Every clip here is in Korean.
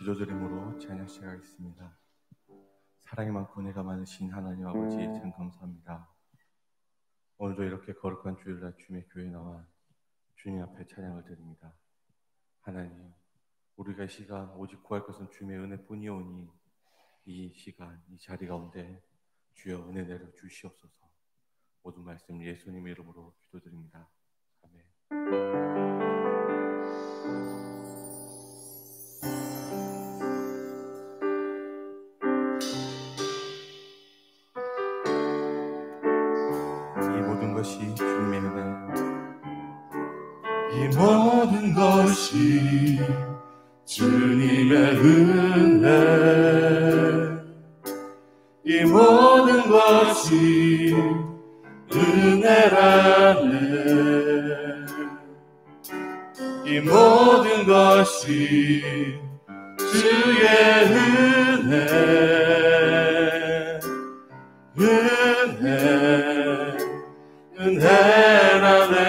기도드림으로 찬양 시작하겠습니다. 사랑이 많고 은혜가 많으신 하나님 아버지 참 감사합니다. 오늘도 이렇게 거룩한 주일날 주님의 교회에 나와 주님 앞에 찬양을 드립니다. 하나님, 우리가 이 시간 오직 구할 것은 주님의 은혜뿐이오니 이 시간 이 자리 가운데 주여 은혜 내려 주시옵소서. 모든 말씀 예수님의 이름으로 기도드립니다. 아멘. 주님의 은혜, 이 모든 것이 주님의 은혜, 이 모든 것이 은혜라네, 이 모든 것이 주의 은혜, 은혜라네.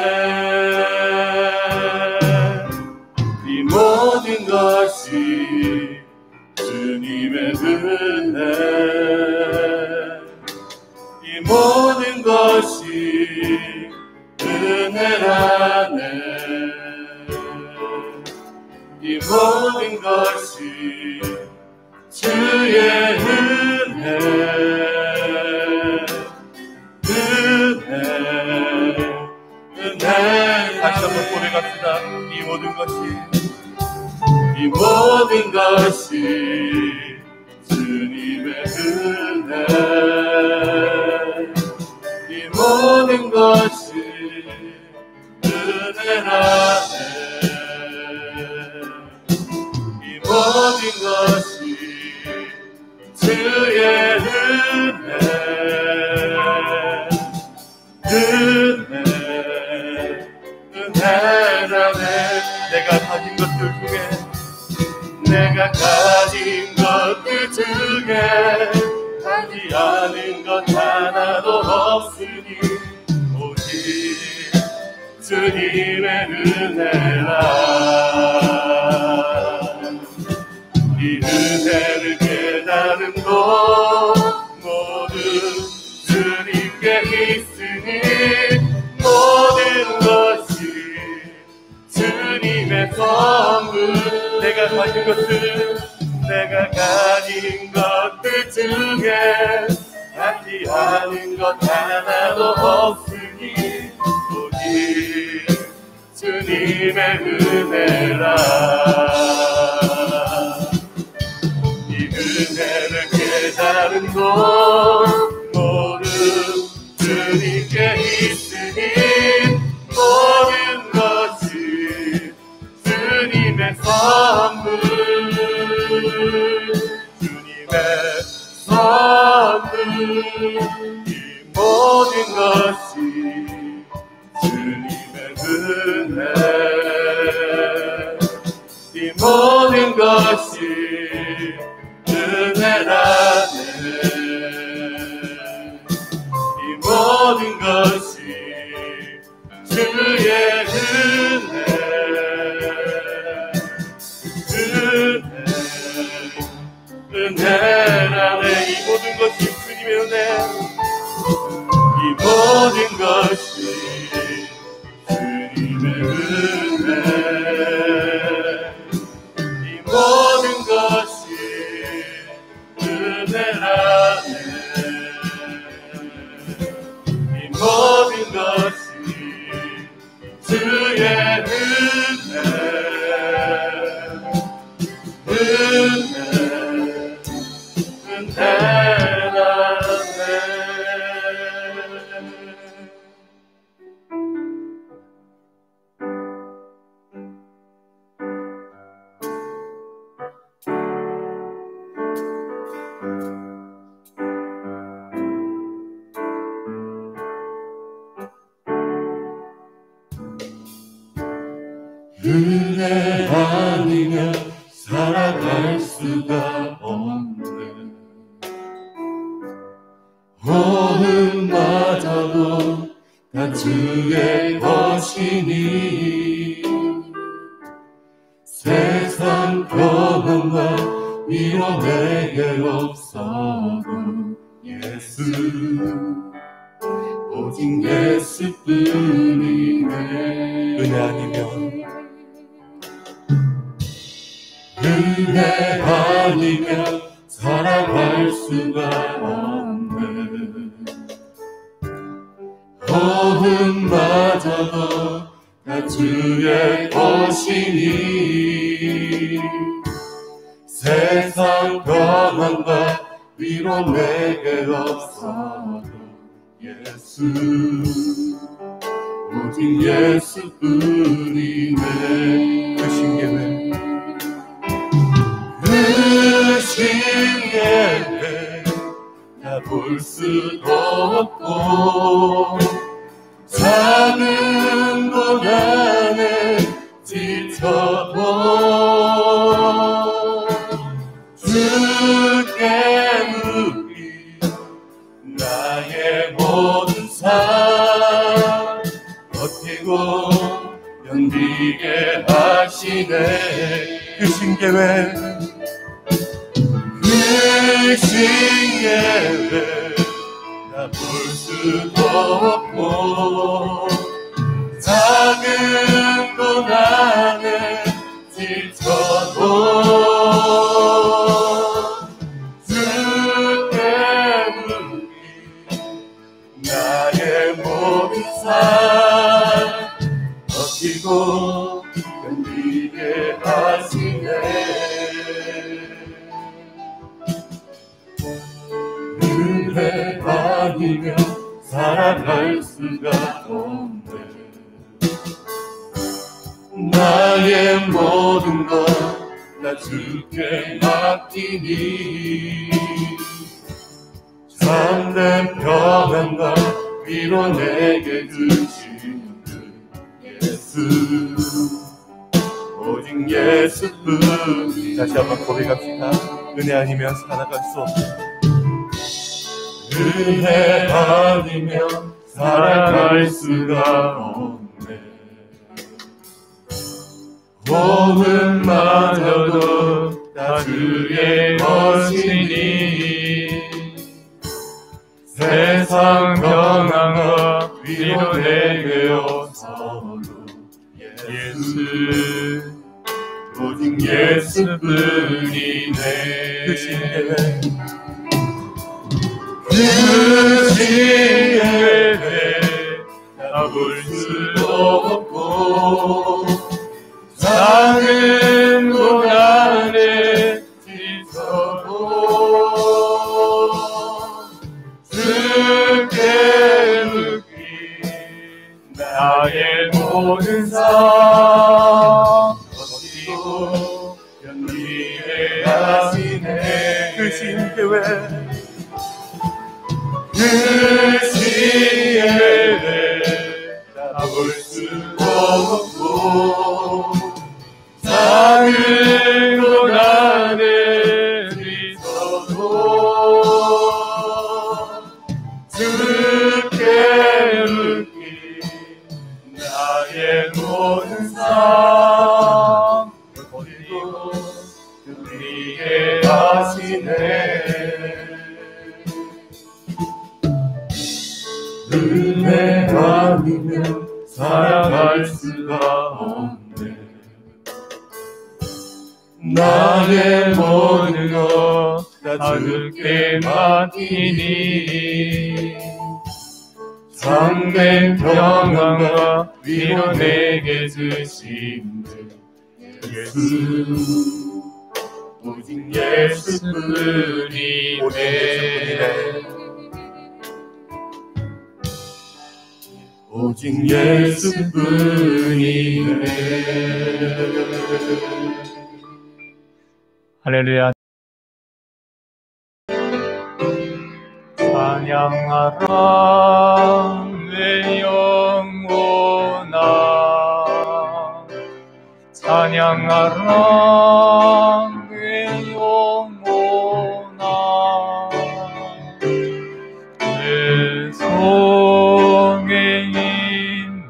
이 모든 것이 주님의 은혜, 이 모든 것이 은혜라네, 이 모든 것이 주의 은혜, 다시 한번 고백합시다. 이 모든 것이 주님의 은혜, 이 모든 것이 은혜라네, 이 모든 것이 주의 은혜, 은혜라네. 내가 가진 것들 중에 하지 않은 것 하나도 없으니 오직 주님의 은혜라. 이 은혜를 깨달은 것 모두 주님께 있으니 모든 것이 주님의 선물. 내가 가진 것들 중에 하지 않은 것 하나도 없으니 오직 주님의 은혜라. 이 은혜를 깨달은 것 모두 주님께 있으니 모든 것이 주님의 선물, 주님의 선물. 이 모든 것이 주님의 은혜, 이 모든 것이 은혜라네, 이 모든 것이 주의 은혜, 은혜라네. 이 모든 것이 주님의 은혜, 이 모든 것이 주님의 은혜, 이 모든 것이 은혜라네, 이 모든 것이 주의 은혜, 은혜 아니면 살아갈 수가 없네. 온 맞아도 다 주의 것이니 세상 별 평안과 위로 내게 없어도 예수 오직 예수뿐이네. 은혜 아니면 은혜 아니면 살아갈 수가 없네. 어둠마저도 다 주의 것이니 세상 평안과 위로 내게 없어도 예수 오직 예수뿐이네. 그 신계회 그 신계회 나 볼 수도 없고 작은 곳 안에 지쳐도 주께 묻기 나의 모든 삶 버티고 견디게 하시네. 그 신계회 그 신계회 나 볼 수도 없고 작은 곳 안에 지쳐도 주께 묻기 나의 모든 삶 버티고 견디게 하시네. 은혜 아니면 살아갈 수가 없네. 나의 모든 것 다 주께 맡기니 참된 평안과 위로 내게 주신 그 예수 오직 예수뿐. 다시 한번 고백합시다. 은혜 아니면 살아갈 수 없네. 은혜 아니면 살아갈 수가 없네. 복음마저도 다 주의 것이니 세상 평안과 위로 내게 없어도 예수 오직 예수뿐이네. 그 신계회 그 신계회 다 볼 수도 없고 작은 곳 안에 지쳐도 주께 묻기 나의 모든 삶 버티고 견디게 하시네. 그 신계회 그 신계회 다 볼 수도 없고 작은 곳 안에 지쳐도 주께 묻기 나의 모든 삶 버티고 견디게 하시네. 은혜 아니면 살아갈 수가 없네. 나의 모든 것 다 주께 맡기니 참된 평안과 위로 내게 주신 예수 오직 예수뿐이네. 오직 예수뿐이네. 할렐루야. 찬양하라 내 영혼아, 찬양하라 내 영혼아. 내 속에 있는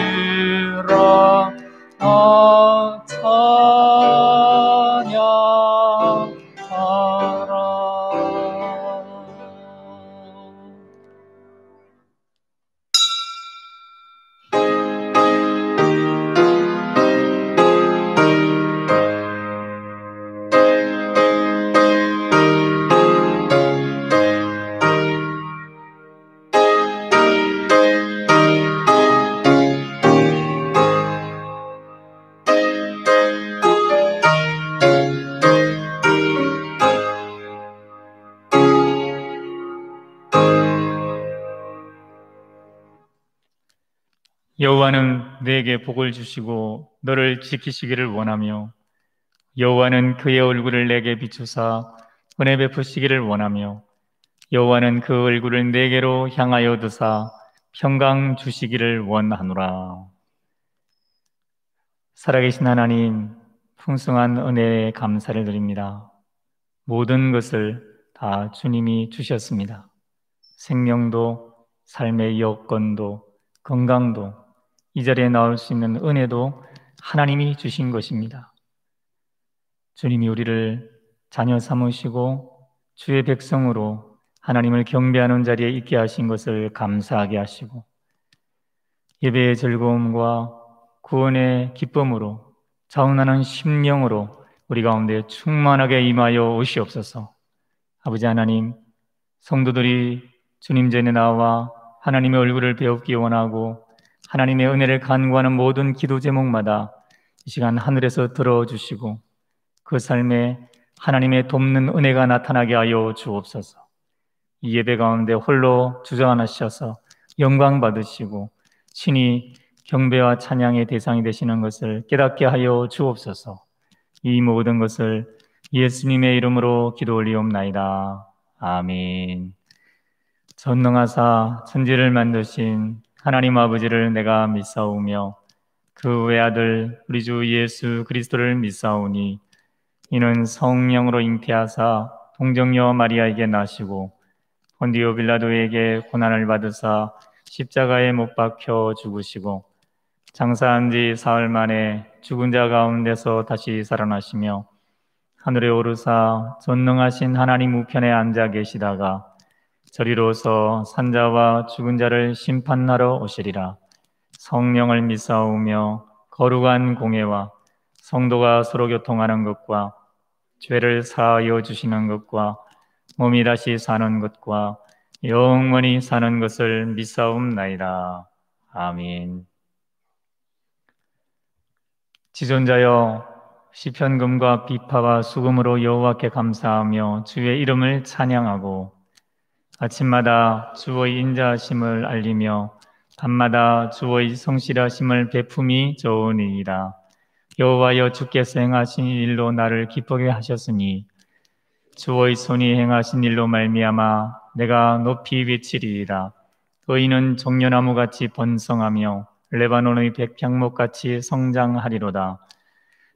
것들아 다 찬양하라. 여호와는 내게 복을 주시고 너를 지키시기를 원하며 여호와는 그의 얼굴을 내게 비추사 은혜 베푸시기를 원하며 여호와는 그 얼굴을 내게로 향하여 드사 평강 주시기를 원하노라. 살아계신 하나님, 풍성한 은혜에 감사를 드립니다. 모든 것을 다 주님이 주셨습니다. 생명도, 삶의 여건도, 건강도, 이 자리에 나올 수 있는 은혜도 하나님이 주신 것입니다. 주님이 우리를 자녀 삼으시고 주의 백성으로 하나님을 경배하는 자리에 있게 하신 것을 감사하게 하시고 예배의 즐거움과 구원의 기쁨으로 자원하는 심령으로 우리 가운데 충만하게 임하여 오시옵소서. 아버지 하나님, 성도들이 주님 전에 나와 하나님의 얼굴을 배우기 원하고 하나님의 은혜를 간구하는 모든 기도 제목마다 이 시간 하늘에서 들어주시고 그 삶에 하나님의 돕는 은혜가 나타나게 하여 주옵소서. 이 예배 가운데 홀로 주저하시어서 영광 받으시고 친히 경배와 찬양의 대상이 되시는 것을 깨닫게 하여 주옵소서. 이 모든 것을 예수님의 이름으로 기도 올리옵나이다. 아멘. 전능하사 천지를 만드신 하나님 아버지를 내가 믿사오며 그 외아들 우리 주 예수 그리스도를 믿사오니 이는 성령으로 잉태하사 동정녀 마리아에게 나시고 본디오 빌라도에게 고난을 받으사 십자가에 못 박혀 죽으시고 장사한 지 사흘 만에 죽은 자 가운데서 다시 살아나시며 하늘에 오르사 전능하신 하나님 우편에 앉아 계시다가 저리로서 산자와 죽은 자를 심판하러 오시리라. 성령을 믿사오며 거룩한 공회와 성도가 서로 교통하는 것과 죄를 사하여 주시는 것과 몸이 다시 사는 것과 영원히 사는 것을 믿사옵나이다. 아멘. 지존자여, 시편금과 비파와 수금으로 여호와께 감사하며 주의 이름을 찬양하고 아침마다 주의 인자하심을 알리며 밤마다 주의 성실하심을 베품이 좋으니이다. 여호와여, 주께서 행하신 일로 나를 기쁘게 하셨으니 주의 손이 행하신 일로 말미암아 내가 높이 외치리이다. 의인은 종려나무같이 번성하며 레바논의 백향목같이 성장하리로다.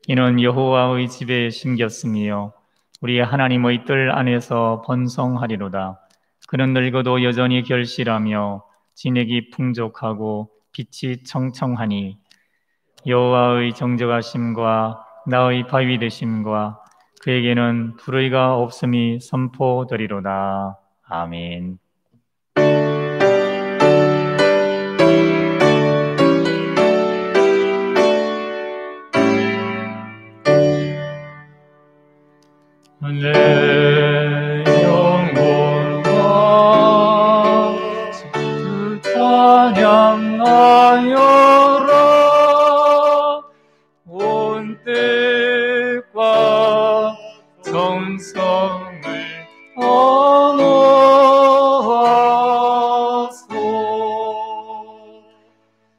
이는 여호와의 집에 심겼으며 우리 하나님의 뜰 안에서 번성하리로다. 그는 늙어도 여전히 결실하며 진액이 풍족하고 빛이 청청하니 여호와의 정직하심과 나의 바위 되심과 그에게는 불의가 없음이 선포되리로다. 아멘. 내 영혼아 주 찬양하여라. 온 뜻과 정성을 다하소.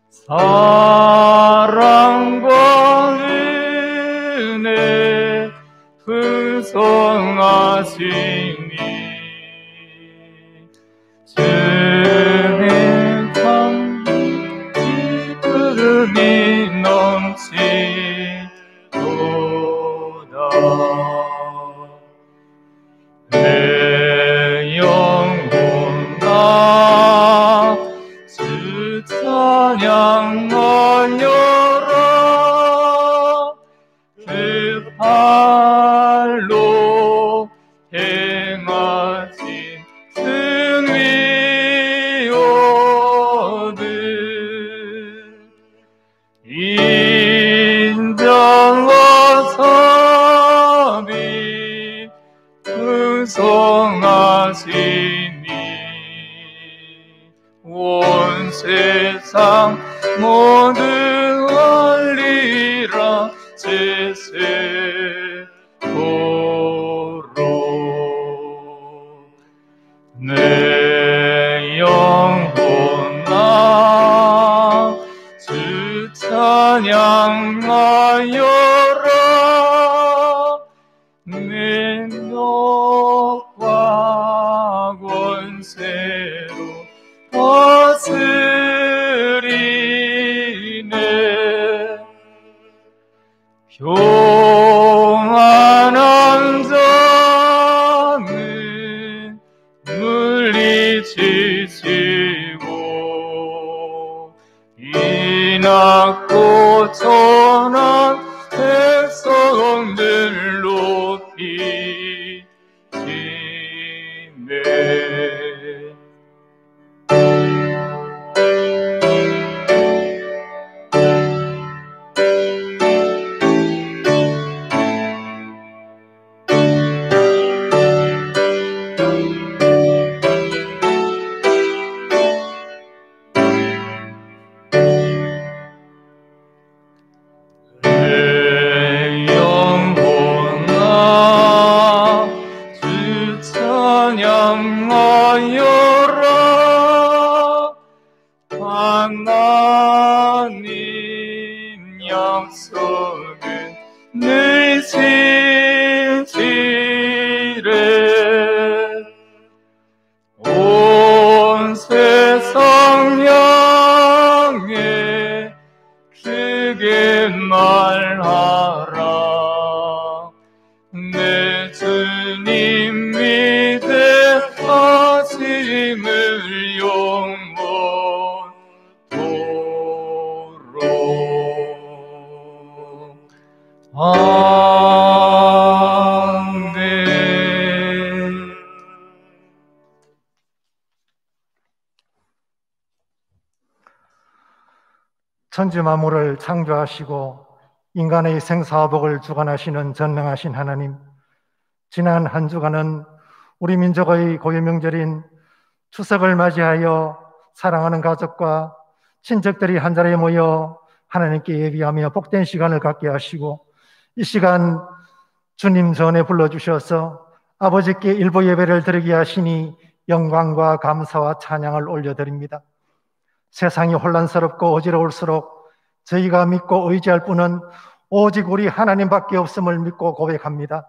사랑과 은혜 풍성하시니 주의 참 기쁨이 넘치도다. 내 영혼아 주 찬양하여라. 그 발로 행하신 승리오들 인자와 사비 풍성하시니 온 세상 모두 알리라. 제세도로 내 영혼아 향하여라. 내 덕과 권세로 다스리네. 교만한 자는 물리치시고 이 낮고 천한 백성들 높이시네. 찬양하여라. 하나님 약속은 늘 진실해. 온 세상 향해 크게 말하라. 내 주님 믿음하심을 영원토록. 아멘. 천지 만물을 창조하시고 인간의 생사화복을 주관하시는 전능하신 하나님, 지난 한 주간은 우리 민족의 고유명절인 추석을 맞이하여 사랑하는 가족과 친척들이 한자리에 모여 하나님께 예비하며 복된 시간을 갖게 하시고, 이 시간 주님 전에 불러주셔서 아버지께 일부 예배를 드리게 하시니 영광과 감사와 찬양을 올려드립니다. 세상이 혼란스럽고 어지러울수록 저희가 믿고 의지할 분은 오직 우리 하나님밖에 없음을 믿고 고백합니다.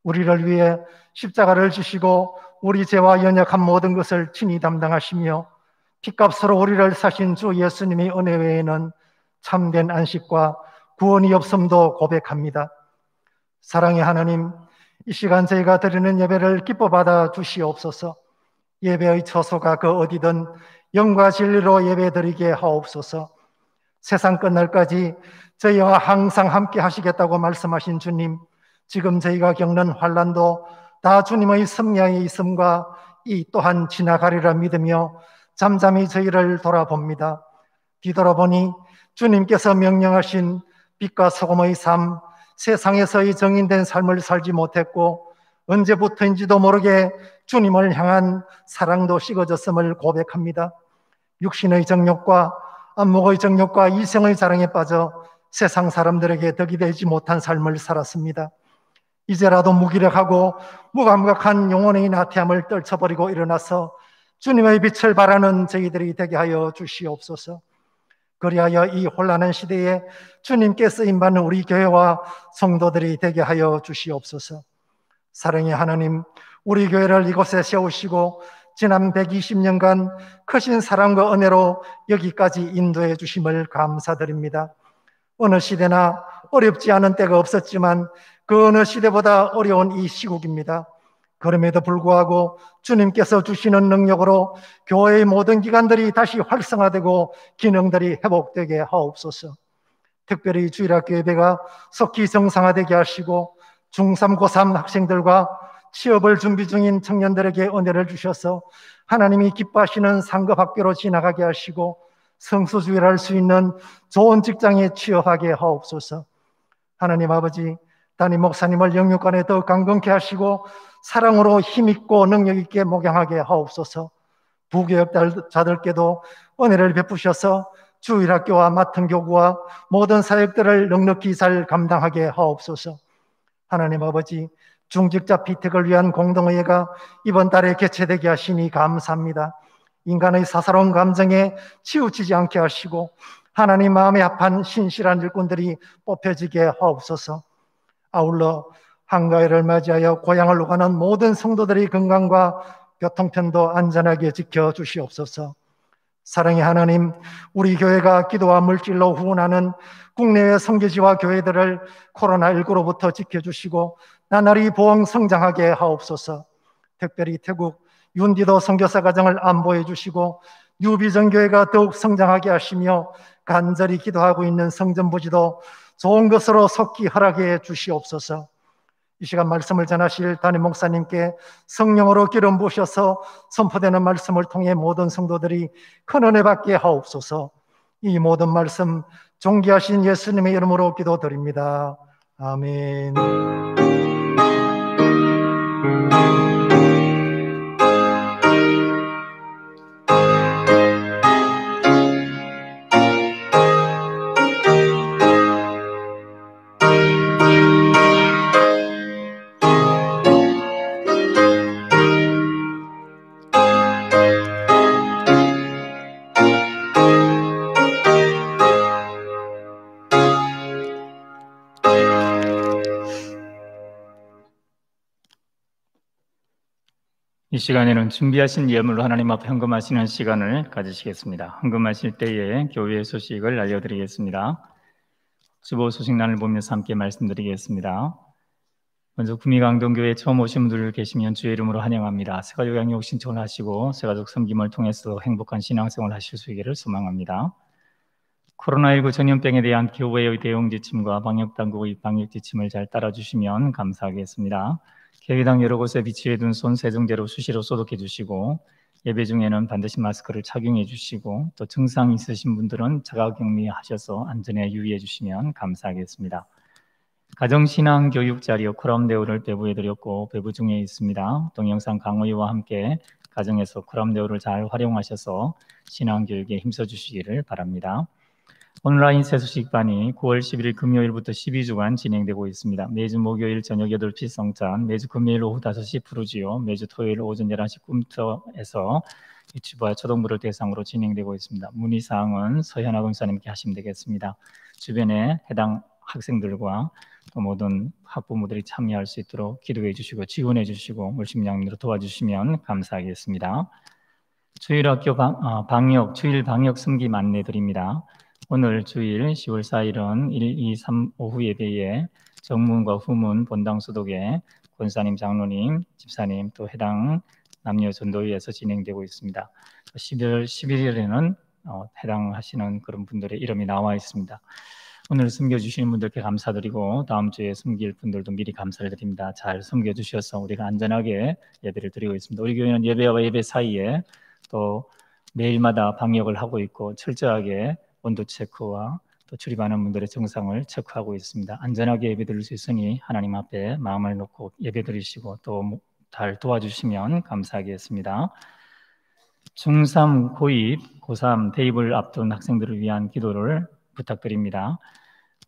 우리를 위해 십자가를 지시고 우리 죄와 연약한 모든 것을 친히 담당하시며 핏값으로 우리를 사신 주 예수님의 은혜 외에는 참된 안식과 구원이 없음도 고백합니다. 사랑의 하나님, 이 시간 저희가 드리는 예배를 기뻐 받아 주시옵소서. 예배의 처소가 그 어디든 영과 진리로 예배 드리게 하옵소서. 세상 끝날까지 저희와 항상 함께 하시겠다고 말씀하신 주님, 지금 저희가 겪는 환난도 다 주님의 섭리하에 있음과 이 또한 지나가리라 믿으며 잠잠히 저희를 돌아봅니다. 뒤돌아보니 주님께서 명령하신 빛과 소금의 삶, 세상에서의 정인된 삶을 살지 못했고 언제부터인지도 모르게 주님을 향한 사랑도 식어졌음을 고백합니다. 육신의 정욕과 안목의 정욕과 이성의 자랑에 빠져 세상 사람들에게 덕이 되지 못한 삶을 살았습니다. 이제라도 무기력하고 무감각한 영혼의 나태함을 떨쳐버리고 일어나서 주님의 빛을 바라는 저희들이 되게 하여 주시옵소서. 그리하여 이 혼란한 시대에 주님께 쓰임받는 우리 교회와 성도들이 되게 하여 주시옵소서. 사랑의 하나님, 우리 교회를 이곳에 세우시고 지난 120년간 크신 사랑과 은혜로 여기까지 인도해 주심을 감사드립니다. 어느 시대나 어렵지 않은 때가 없었지만 그 어느 시대보다 어려운 이 시국입니다. 그럼에도 불구하고 주님께서 주시는 능력으로 교회의 모든 기관들이 다시 활성화되고 기능들이 회복되게 하옵소서. 특별히 주일학교 예배가 속히 정상화되게 하시고 중3, 고3 학생들과 취업을 준비 중인 청년들에게 은혜를 주셔서 하나님이 기뻐하시는 상급학교로 지나가게 하시고 성수주의를 할 수 있는 좋은 직장에 취업하게 하옵소서. 하나님 아버지, 담임 목사님을 영육간에 더 강건케 하시고 사랑으로 힘있고 능력있게 목양하게 하옵소서. 부교역자들께도 은혜를 베푸셔서 주일학교와 맡은 교구와 모든 사역들을 넉넉히 잘 감당하게 하옵소서. 하나님 아버지, 중직자 피택을 위한 공동의회가 이번 달에 개최되게 하시니 감사합니다. 인간의 사사로운 감정에 치우치지 않게 하시고 하나님 마음에 합한 신실한 일꾼들이 뽑혀지게 하옵소서. 아울러 한가위를 맞이하여 고향을 오가는 모든 성도들의 건강과 교통편도 안전하게 지켜주시옵소서. 사랑의 하나님, 우리 교회가 기도와 물질로 후원하는 국내외 선교지와 교회들을 코로나19로부터 지켜주시고 나날이 보험 성장하게 하옵소서. 특별히 태국 윤디도 선교사 가정을 안보해 주시고 유비전교회가 더욱 성장하게 하시며 간절히 기도하고 있는 성전부지도 좋은 것으로 속히 허락해 주시옵소서. 이 시간 말씀을 전하실 담임 목사님께 성령으로 기름 부으셔서 선포되는 말씀을 통해 모든 성도들이 큰 은혜 받게 하옵소서. 이 모든 말씀 존귀하신 예수님의 이름으로 기도드립니다. 아멘. 이 시간에는 준비하신 예물로 하나님 앞에 헌금하시는 시간을 가지시겠습니다. 헌금하실 때에 교회의 소식을 알려드리겠습니다. 주보 소식란을 보면서 함께 말씀드리겠습니다. 먼저 구미강동교회 처음 오신 분들 계시면 주의 이름으로 환영합니다. 새가족 양육 신청을 하시고 새가족 섬김을 통해서 행복한 신앙생활을 하실 수 있기를 소망합니다. 코로나19 전염병에 대한 교회의 대응 지침과 방역당국의 방역 지침을 잘 따라주시면 감사하겠습니다. 교회당 여러 곳에 비치해 둔 손 세정제로 수시로 소독해 주시고 예배 중에는 반드시 마스크를 착용해 주시고 또 증상 있으신 분들은 자가격리하셔서 안전에 유의해 주시면 감사하겠습니다. 가정신앙 교육 자료 코람데오를 배부해 드렸고 배부 중에 있습니다. 동영상 강의와 함께 가정에서 코람데오를 잘 활용하셔서 신앙 교육에 힘써 주시기를 바랍니다. 온라인 새소식반이 9월 11일 금요일부터 12주간 진행되고 있습니다. 매주 목요일 저녁 8시 성찬, 매주 금요일 오후 5시 푸르지오, 매주 토요일 오전 11시 꿈터에서 유치부와 초등부를 대상으로 진행되고 있습니다. 문의사항은 서현아 권사님께 하시면 되겠습니다. 주변에 해당 학생들과 또 모든 학부모들이 참여할 수 있도록 기도해 주시고 지원해 주시고 물심양면으로 도와주시면 감사하겠습니다. 주일학교 방역, 주일 방역 승기 안내 드립니다. 오늘 주일 10월 4일은 1, 2, 3 오후 예배에 정문과 후문 본당 소독에 권사님, 장로님, 집사님 또 해당 남녀 전도위에서 진행되고 있습니다. 12월 11일에는 해당하시는 그런 분들의 이름이 나와 있습니다. 오늘 섬겨주시는 분들께 감사드리고 다음 주에 섬길 분들도 미리 감사를 드립니다. 잘 섬겨주셔서 우리가 안전하게 예배를 드리고 있습니다. 우리 교회는 예배와 예배 사이에 또 매일마다 방역을 하고 있고 철저하게 온도 체크와 또 출입하는 분들의 증상을 체크하고 있습니다. 안전하게 예배 드릴 수 있으니 하나님 앞에 마음을 놓고 예배 드리시고 또 잘 도와주시면 감사하겠습니다. 중3 고입, 고3 대입을 앞둔 학생들을 위한 기도를 부탁드립니다.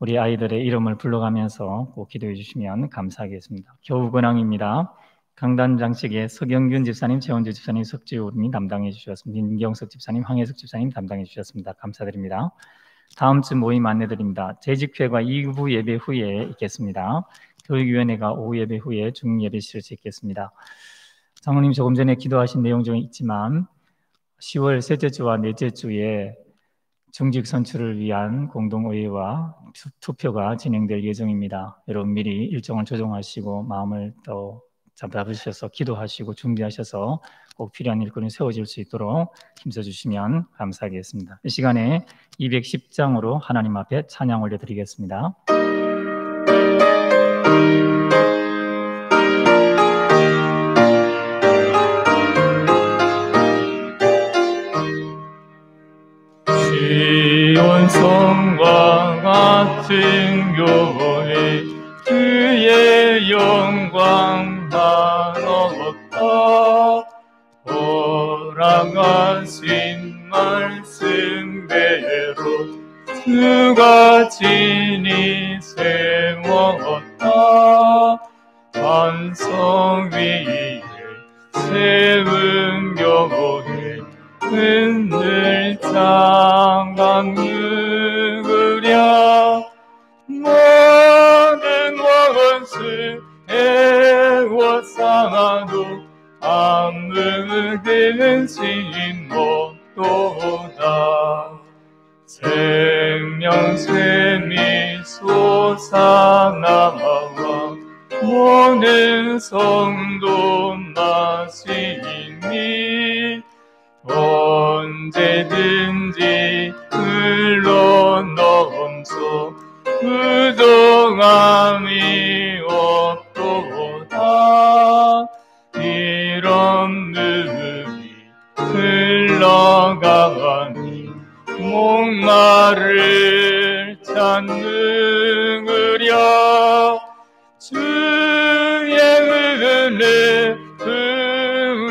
우리 아이들의 이름을 불러가면서 꼭 기도해 주시면 감사하겠습니다. 교우근황입니다. 강단 장식에 서경균 집사님, 최원주 집사님, 석지우님이 담당해 주셨습니다. 민경석 집사님, 황혜석 집사님 담당해 주셨습니다. 감사드립니다. 다음 주 모임 안내드립니다. 재직회가 2부 예배 후에 있겠습니다. 교육위원회가 오후 예배 후에 중예배실에서 있겠습니다. 장로님 조금 전에 기도하신 내용 중에 있지만 10월 셋째 주와 넷째 주에 정직 선출을 위한 공동의회와 투표가 진행될 예정입니다. 여러분 미리 일정을 조정하시고 마음을 또 잡으셔서 기도하시고 준비하셔서 꼭 필요한 일꾼이 세워질 수 있도록 힘써주시면 감사하겠습니다. 이 시간에 210장으로 하나님 앞에 찬양 올려드리겠습니다. 시온성과 같은 교회 그의 영광 나눴다. 허락하신 말씀대로 그가 진히 세웠다. 반석 위에 세운 교회 흔들 장강을 모든 원수 애워싸도 아무든 신 못도다. 생명샘이 솟아나와 모든 성도 마시니 언제든지 흘러넘쳐 부정함이 없도다. 이런 눈이 흘러가니 목마를 찾느으랴. 주의 은혜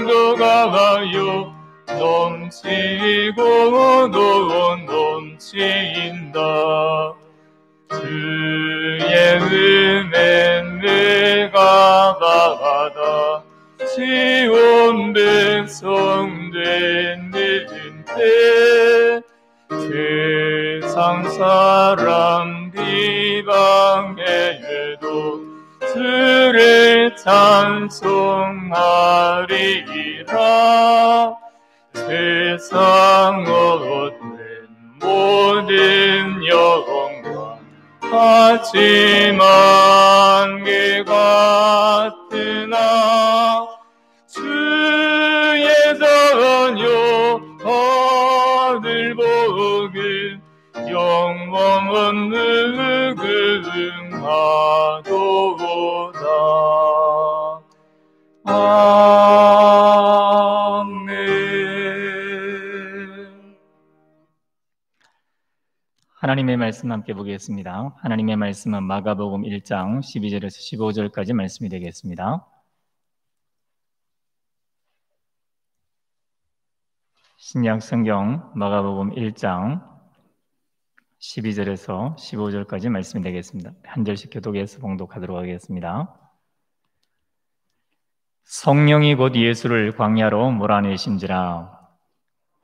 흥도가요 넘치고 또 넘친다. 주의 은혜 내가 받아 지온 백성 되는 때 세상 사람 비방해도 주를 찬송하리라. 세상 얻는 모든 영광 하지만 개 같으나 주의 전요 하늘 복은 영원 무궁하도다. 아멘. 하나님의 말씀 함께 보겠습니다. 하나님의 말씀은 마가복음 1장 12절에서 15절까지 말씀이 되겠습니다. 신약 성경 마가복음 1장 12절에서 15절까지 말씀이 되겠습니다. 한 절씩 교독해서 봉독하도록 하겠습니다. 성령이 곧 예수를 광야로 몰아내신지라.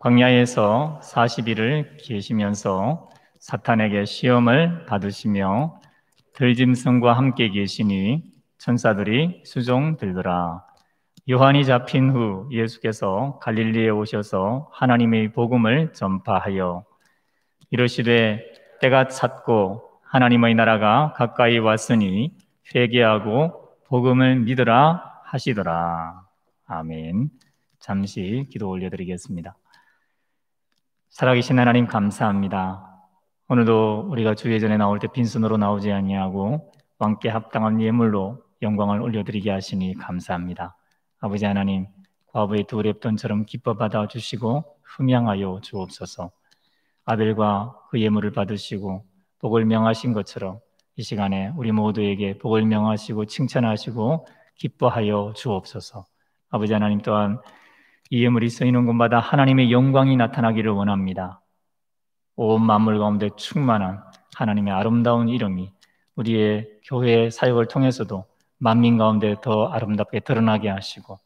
광야에서 40일을 계시면서 사탄에게 시험을 받으시며 들짐승과 함께 계시니 천사들이 수종 들더라. 요한이 잡힌 후 예수께서 갈릴리에 오셔서 하나님의 복음을 전파하여 이르시되 때가 찼고 하나님의 나라가 가까이 왔으니 회개하고 복음을 믿으라 하시더라. 아멘. 잠시 기도 올려드리겠습니다. 살아계신 하나님 감사합니다. 오늘도 우리가 주 예전에 나올 때 빈손으로 나오지 아니하고 왕께 합당한 예물로 영광을 올려드리게 하시니 감사합니다. 아버지 하나님, 과부의 두 랩돈처럼 기뻐 받아주시고 흠양하여 주옵소서. 아벨과 그 예물을 받으시고 복을 명하신 것처럼 이 시간에 우리 모두에게 복을 명하시고 칭찬하시고 기뻐하여 주옵소서. 아버지 하나님, 또한 이 예물이 쓰이는 곳마다 하나님의 영광이 나타나기를 원합니다. 온 만물 가운데 충만한 하나님의 아름다운 이름이 우리의 교회 사역을 통해서도 만민 가운데 더 아름답게 드러나게 하시고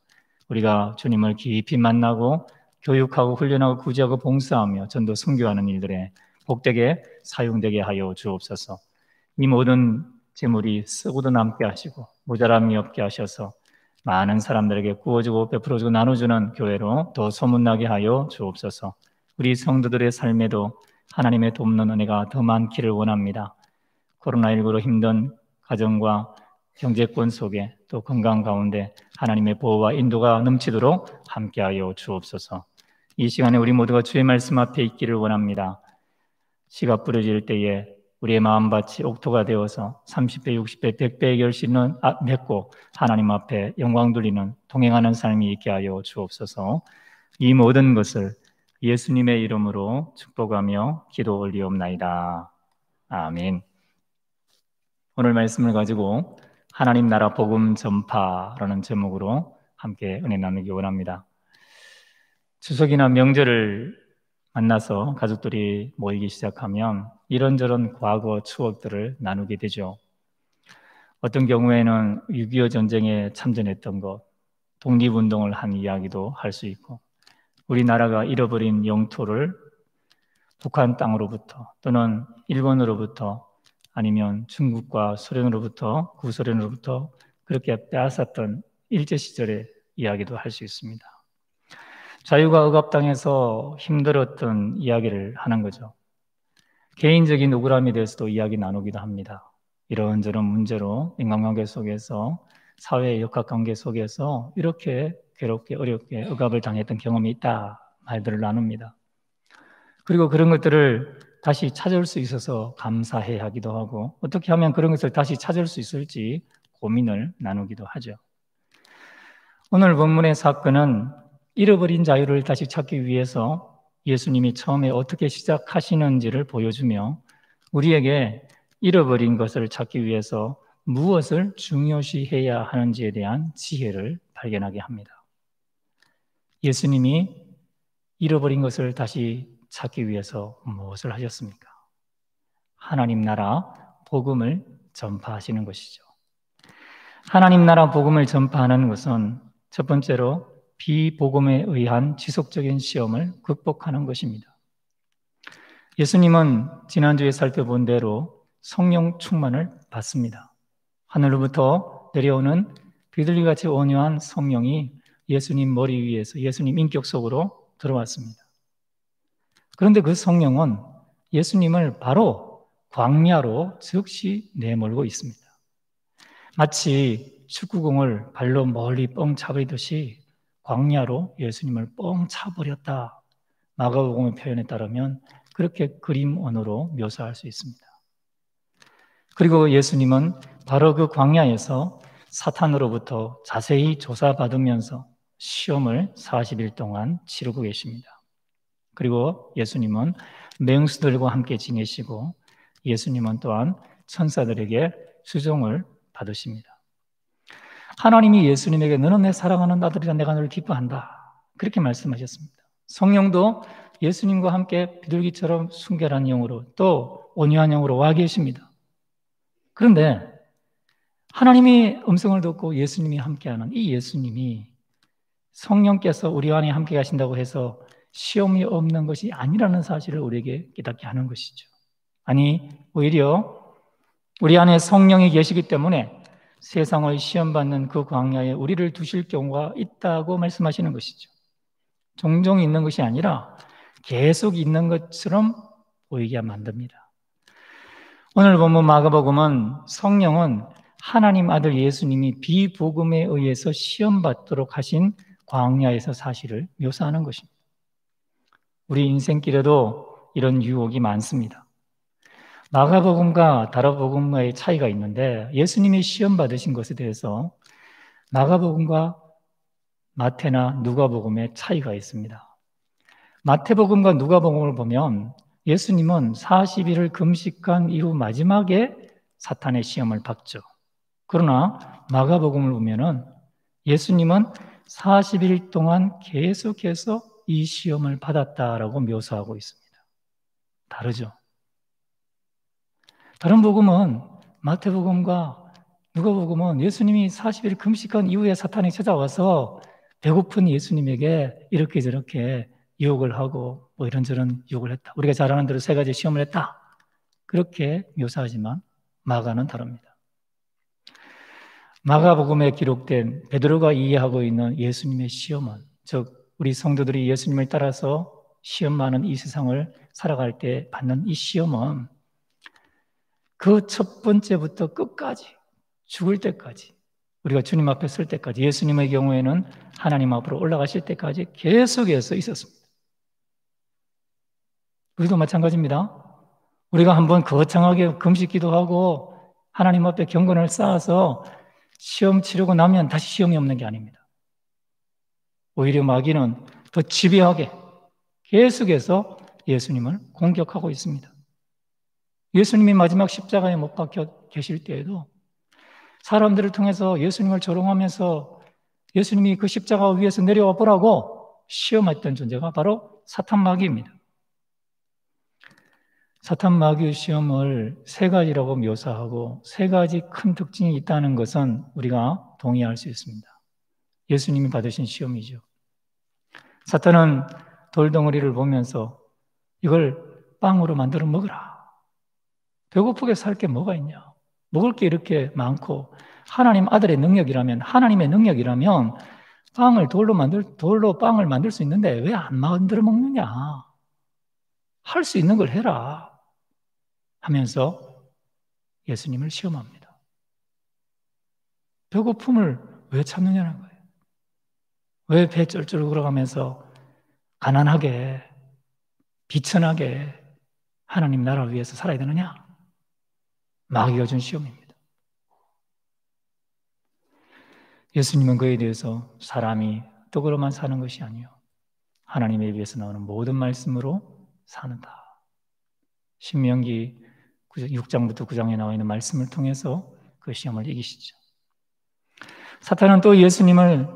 우리가 주님을 깊이 만나고 교육하고 훈련하고 구제하고 봉사하며 전도 선교하는 일들에 복되게 사용되게 하여 주옵소서. 이 모든 재물이 쓰고도 남게 하시고 모자람이 없게 하셔서 많은 사람들에게 구워주고 베풀어주고 나눠주는 교회로 더 소문나게 하여 주옵소서. 우리 성도들의 삶에도 하나님의 돕는 은혜가 더 많기를 원합니다. 코로나19로 힘든 가정과 경제권 속에 또 건강 가운데 하나님의 보호와 인도가 넘치도록 함께하여 주옵소서. 이 시간에 우리 모두가 주의 말씀 앞에 있기를 원합니다. 씨가 뿌려질 때에 우리의 마음밭이 옥토가 되어서 30배, 60배, 100배의 결실은 맺고 하나님 앞에 영광 돌리는 동행하는 삶이 있게 하여 주옵소서. 이 모든 것을 예수님의 이름으로 축복하며 기도 올리옵나이다. 아멘. 오늘 말씀을 가지고 하나님 나라 복음 전파라는 제목으로 함께 은혜 나누기 원합니다. 추석이나 명절을 만나서 가족들이 모이기 시작하면 이런저런 과거 추억들을 나누게 되죠. 어떤 경우에는 6.25 전쟁에 참전했던 것, 독립운동을 한 이야기도 할 수 있고 우리나라가 잃어버린 영토를 북한 땅으로부터 또는 일본으로부터 아니면 중국과 소련으로부터, 구소련으로부터 그렇게 빼앗았던 일제시절의 이야기도 할 수 있습니다. 자유가 억압당해서 힘들었던 이야기를 하는 거죠. 개인적인 억울함에 대해서도 이야기 나누기도 합니다. 이런저런 문제로 인간관계 속에서, 사회의 역학관계 속에서 이렇게 괴롭게 어렵게 억압을 당했던 경험이 있다 말들을 나눕니다. 그리고 그런 것들을 다시 찾을 수 있어서 감사해 하기도 하고, 어떻게 하면 그런 것을 다시 찾을 수 있을지 고민을 나누기도 하죠. 오늘 본문의 사건은 잃어버린 자유를 다시 찾기 위해서 예수님이 처음에 어떻게 시작하시는지를 보여주며, 우리에게 잃어버린 것을 찾기 위해서 무엇을 중요시해야 하는지에 대한 지혜를 발견하게 합니다. 예수님이 잃어버린 것을 다시 찾기 위해서 무엇을 하셨습니까? 하나님 나라 복음을 전파하시는 것이죠. 하나님 나라 복음을 전파하는 것은 첫 번째로 비복음에 의한 지속적인 시험을 극복하는 것입니다. 예수님은 지난주에 살펴본 대로 성령 충만을 받습니다. 하늘로부터 내려오는 비둘기같이 온유한 성령이 예수님 머리 위에서 예수님 인격 속으로 들어왔습니다. 그런데 그 성령은 예수님을 바로 광야로 즉시 내몰고 있습니다. 마치 축구공을 발로 멀리 뻥 차버리듯이 광야로 예수님을 뻥 차버렸다. 마가복음의 표현에 따르면 그렇게 그림 언어로 묘사할 수 있습니다. 그리고 예수님은 바로 그 광야에서 사탄으로부터 자세히 조사받으면서 시험을 40일 동안 치르고 계십니다. 그리고 예수님은 맹수들과 함께 지내시고, 예수님은 또한 천사들에게 수종을 받으십니다. 하나님이 예수님에게 너는 내 사랑하는 아들이라 내가 너를 기뻐한다, 그렇게 말씀하셨습니다. 성령도 예수님과 함께 비둘기처럼 순결한 영으로 또 온유한 영으로 와 계십니다. 그런데 하나님이 음성을 듣고 예수님이 함께하는 이 예수님이, 성령께서 우리 안에 함께 하신다고 해서 시험이 없는 것이 아니라는 사실을 우리에게 깨닫게 하는 것이죠. 아니, 오히려 우리 안에 성령이 계시기 때문에 세상을 시험받는 그 광야에 우리를 두실 경우가 있다고 말씀하시는 것이죠. 종종 있는 것이 아니라 계속 있는 것처럼 보이게 만듭니다. 오늘 본문 마가복음은 성령은 하나님 아들 예수님이 비복음에 의해서 시험받도록 하신 광야에서 사실을 묘사하는 것입니다. 우리 인생길에도 이런 유혹이 많습니다. 마가복음과 다락복음과의 차이가 있는데, 예수님이 시험 받으신 것에 대해서 마가복음과 마태나 누가복음의 차이가 있습니다. 마태복음과 누가복음을 보면 예수님은 40일을 금식한 이후 마지막에 사탄의 시험을 받죠. 그러나 마가복음을 보면은 예수님은 40일 동안 계속해서 이 시험을 받았다라고 묘사하고 있습니다. 다르죠? 다른 복음은, 마태복음과 누가복음은 예수님이 40일 금식한 이후에 사탄이 찾아와서 배고픈 예수님에게 이렇게 저렇게 유혹을 하고 뭐 이런저런 유혹을 했다. 우리가 잘 아는 대로 3가지 시험을 했다. 그렇게 묘사하지만 마가는 다릅니다. 마가복음에 기록된 베드로가 이해하고 있는 예수님의 시험은, 즉 우리 성도들이 예수님을 따라서 시험 많은 이 세상을 살아갈 때 받는 이 시험은 그 첫 번째부터 끝까지, 죽을 때까지, 우리가 주님 앞에 설 때까지, 예수님의 경우에는 하나님 앞으로 올라가실 때까지 계속해서 있었습니다. 우리도 마찬가지입니다. 우리가 한번 거창하게 금식 기도하고 하나님 앞에 경건을 쌓아서 시험 치르고 나면 다시 시험이 없는 게 아닙니다. 오히려 마귀는 더 집요하게 계속해서 예수님을 공격하고 있습니다. 예수님이 마지막 십자가에 못 박혀 계실 때에도 사람들을 통해서 예수님을 조롱하면서 예수님이 그 십자가 위에서 내려와 보라고 시험했던 존재가 바로 사탄 마귀입니다. 사탄 마귀의 시험을 3가지라고 묘사하고 3가지 큰 특징이 있다는 것은 우리가 동의할 수 있습니다. 예수님이 받으신 시험이죠. 사탄은 돌덩어리를 보면서 이걸 빵으로 만들어 먹으라. 배고프게 살 게 뭐가 있냐? 먹을 게 이렇게 많고 하나님 아들의 능력이라면, 하나님의 능력이라면 돌로 빵을 만들 수 있는데 왜 안 만들어 먹느냐? 할 수 있는 걸 해라 하면서 예수님을 시험합니다. 배고픔을 왜 참느냐는 거예요. 왜 배 쩔쩔 걸어가면서 가난하게, 비천하게 하나님 나라를 위해서 살아야 되느냐? 마귀가 준 시험입니다. 예수님은 그에 대해서 사람이 떡으로만 사는 것이 아니요 하나님의 입에서 나오는 모든 말씀으로 사는다. 신명기 6장부터 9장에 나와 있는 말씀을 통해서 그 시험을 이기시죠. 사탄은 또 예수님을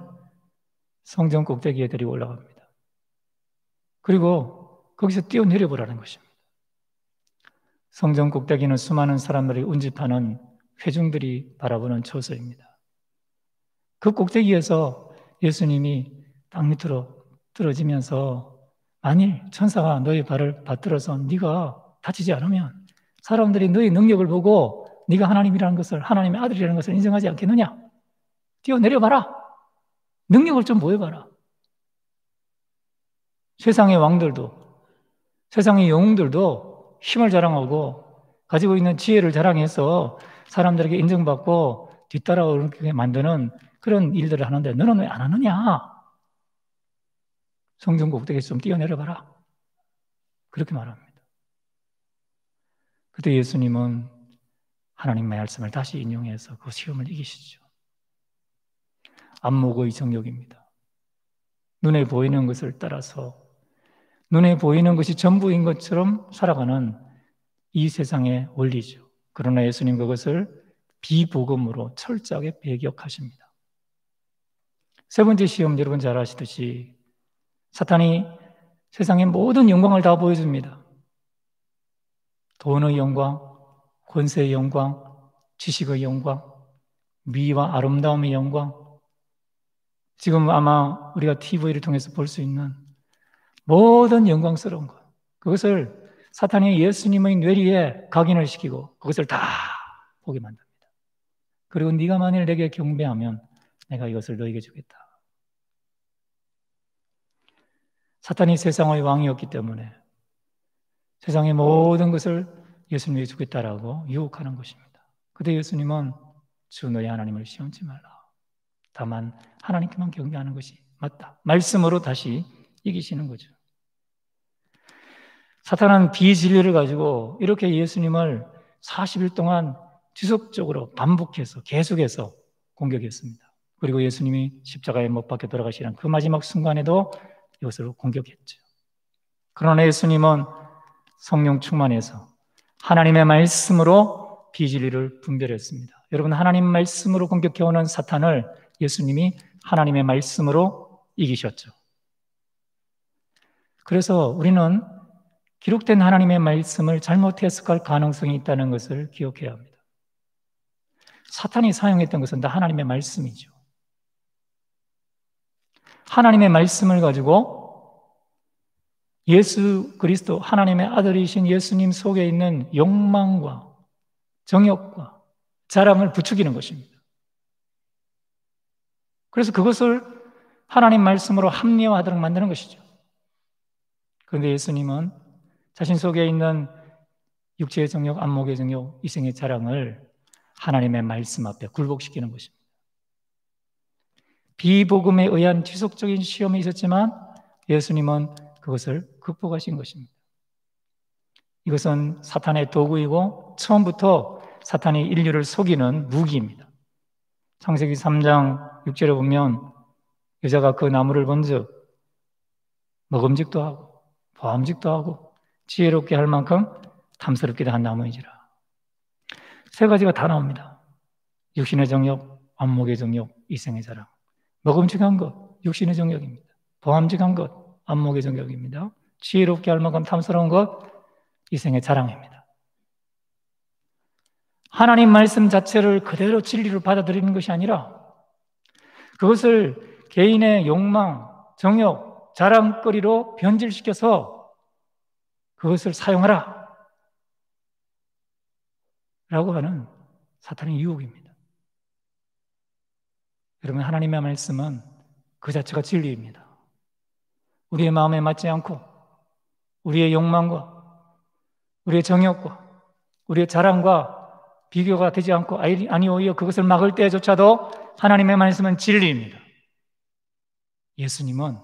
성전 꼭대기에 데리고 올라갑니다. 그리고 거기서 뛰어내려 보라는 것입니다. 성전 꼭대기는 수많은 사람들이 운집하는 회중들이 바라보는 처소입니다. 그 꼭대기에서 예수님이 땅 밑으로 떨어지면서 만일 천사가 너의 발을 받들어서 네가 다치지 않으면 사람들이 너의 능력을 보고 네가 하나님이라는 것을, 하나님의 아들이라는 것을 인정하지 않겠느냐? 뛰어내려봐라. 능력을 좀 보여봐라. 세상의 왕들도, 세상의 영웅들도 힘을 자랑하고 가지고 있는 지혜를 자랑해서 사람들에게 인정받고 뒤따라오게 만드는 그런 일들을 하는데 너는 왜 안 하느냐? 성전 꼭대기에서 좀 뛰어내려봐라. 그렇게 말합니다. 그때 예수님은 하나님의 말씀을 다시 인용해서 그 시험을 이기시죠. 안목의 정욕입니다. 눈에 보이는 것을 따라서 눈에 보이는 것이 전부인 것처럼 살아가는 이 세상의 원리죠. 그러나 예수님 그것을 비복음으로 철저하게 배격하십니다. 세 번째 시험, 여러분 잘 아시듯이 사탄이 세상의 모든 영광을 다 보여줍니다. 돈의 영광, 권세의 영광, 지식의 영광, 미와 아름다움의 영광, 지금 아마 우리가 TV를 통해서 볼 수 있는 모든 영광스러운 것, 그것을 사탄이 예수님의 뇌리에 각인을 시키고 그것을 다 보게 만듭니다. 그리고 네가 만일 내게 경배하면 내가 이것을 너에게 주겠다. 사탄이 세상의 왕이었기 때문에 세상의 모든 것을 예수님에게 주겠다라고 유혹하는 것입니다. 그때 예수님은 주 너의 하나님을 시험치 말라. 다만 하나님께만 경배하는 것이 맞다. 말씀으로 다시 이기시는 거죠. 사탄은 비진리를 가지고 이렇게 예수님을 40일 동안 지속적으로 반복해서 계속해서 공격했습니다. 그리고 예수님이 십자가에 못 박혀 돌아가시는 그 마지막 순간에도 이것을 공격했죠. 그러나 예수님은 성령 충만해서 하나님의 말씀으로 비진리를 분별했습니다. 여러분, 하나님 말씀으로 공격해오는 사탄을 예수님이 하나님의 말씀으로 이기셨죠. 그래서 우리는 기록된 하나님의 말씀을 잘못 해석할 가능성이 있다는 것을 기억해야 합니다. 사탄이 사용했던 것은 다 하나님의 말씀이죠. 하나님의 말씀을 가지고 예수 그리스도 하나님의 아들이신 예수님 속에 있는 욕망과 정욕과 자랑을 부추기는 것입니다. 그래서 그것을 하나님 말씀으로 합리화하도록 만드는 것이죠. 그런데 예수님은 자신 속에 있는 육체의 정욕, 안목의 정욕, 이생의 자랑을 하나님의 말씀 앞에 굴복시키는 것입니다. 비복음에 의한 지속적인 시험이 있었지만 예수님은 그것을 극복하신 것입니다. 이것은 사탄의 도구이고 처음부터 사탄이 인류를 속이는 무기입니다. 창세기 3장 6절에 보면 여자가 그 나무를 본즉 먹음직도 하고 보암직도 하고 지혜롭게 할 만큼 탐스럽기도 한 나무이지라. 세 가지가 다 나옵니다. 육신의 정욕, 안목의 정욕, 이생의 자랑. 먹음직한 것, 육신의 정욕입니다. 보암직한 것, 안목의 정욕입니다. 지혜롭게 할 만큼 탐스러운 것, 이생의 자랑입니다. 하나님 말씀 자체를 그대로 진리로 받아들이는 것이 아니라 그것을 개인의 욕망, 정욕, 자랑거리로 변질시켜서 그것을 사용하라. 라고 하는 사탄의 유혹입니다. 여러분, 하나님의 말씀은 그 자체가 진리입니다. 우리의 마음에 맞지 않고 우리의 욕망과 우리의 정욕과 우리의 자랑과 비교가 되지 않고 아니 오히려 그것을 막을 때조차도 하나님의 말씀은 진리입니다. 예수님은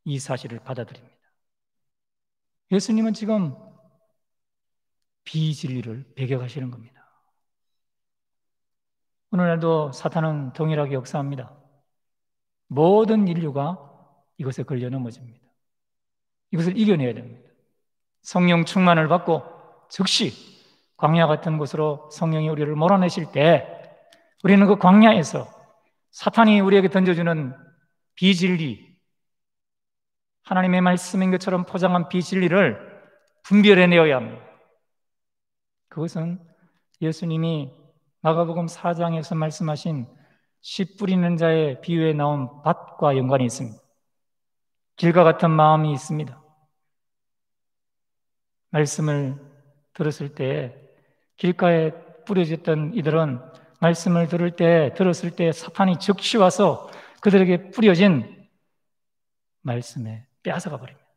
이 사실을 받아들입니다. 예수님은 지금 비진리를 배격하시는 겁니다. 오늘날도 사탄은 동일하게 역사합니다. 모든 인류가 이것에 걸려 넘어집니다. 이것을 이겨내야 됩니다. 성령 충만을 받고 즉시 광야 같은 곳으로 성령이 우리를 몰아내실 때 우리는 그 광야에서 사탄이 우리에게 던져주는 비진리, 하나님의 말씀인 것처럼 포장한 비진리를 분별해내어야 합니다. 그것은 예수님이 마가복음 4장에서 말씀하신 씨 뿌리는 자의 비유에 나온 밭과 연관이 있습니다. 길과 같은 마음이 있습니다. 말씀을 들었을 때 길가에 뿌려졌던 이들은 말씀을 들었을 때 사탄이 즉시 와서 그들에게 뿌려진 말씀에 빼앗아가 버립니다.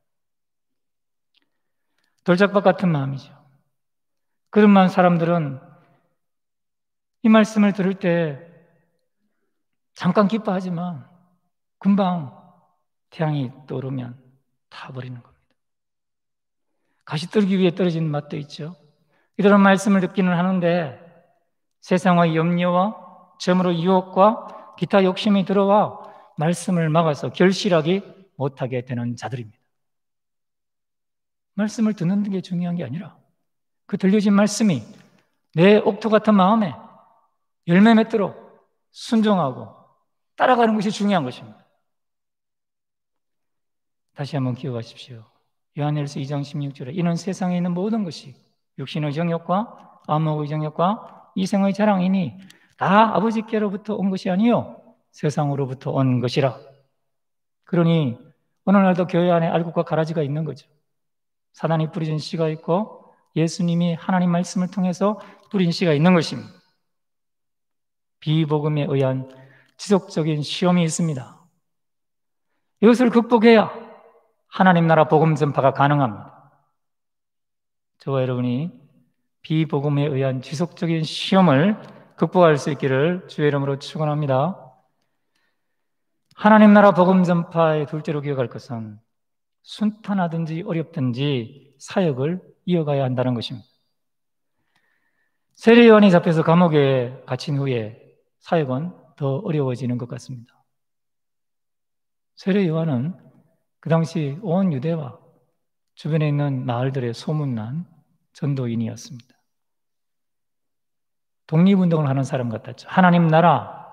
돌짝밭 같은 마음이죠. 그런 사람들은 이 말씀을 들을 때 잠깐 기뻐하지만 금방 태양이 떠오르면 타버리는 겁니다. 가시떨기 위에 떨어진 맛도 있죠. 이들은 말씀을 듣기는 하는데 세상의 염려와 점으로 유혹과 기타 욕심이 들어와 말씀을 막아서 결실하기 못하게 되는 자들입니다. 말씀을 듣는 게 중요한 게 아니라 그 들려진 말씀이 내 옥토 같은 마음에 열매 맺도록 순종하고 따라가는 것이 중요한 것입니다. 다시 한번 기억하십시오. 요한일서 2장 16절에 이는 세상에 있는 모든 것이 육신의 정욕과 안목의 정욕과 이생의 자랑이니 다 아버지께로부터 온 것이 아니요 세상으로부터 온 것이라. 그러니 오늘날도 교회 안에 알곡과 가라지가 있는 거죠. 사단이 뿌려진 씨가 있고 예수님이 하나님 말씀을 통해서 뿌린 씨가 있는 것입니다. 비복음에 의한 지속적인 시험이 있습니다. 이것을 극복해야 하나님 나라 복음 전파가 가능합니다. 저와 여러분이 비복음에 의한 지속적인 시험을 극복할 수 있기를 주의 이름으로 축원합니다. 하나님 나라 복음 전파의 둘째로 기억할 것은 순탄하든지 어렵든지 사역을 이어가야 한다는 것입니다. 세례 요한이 잡혀서 감옥에 갇힌 후에 사역은 더 어려워지는 것 같습니다. 세례 요한은 그 당시 온 유대와 주변에 있는 마을들의 소문난 전도인이었습니다. 독립운동을 하는 사람 같았죠. 하나님 나라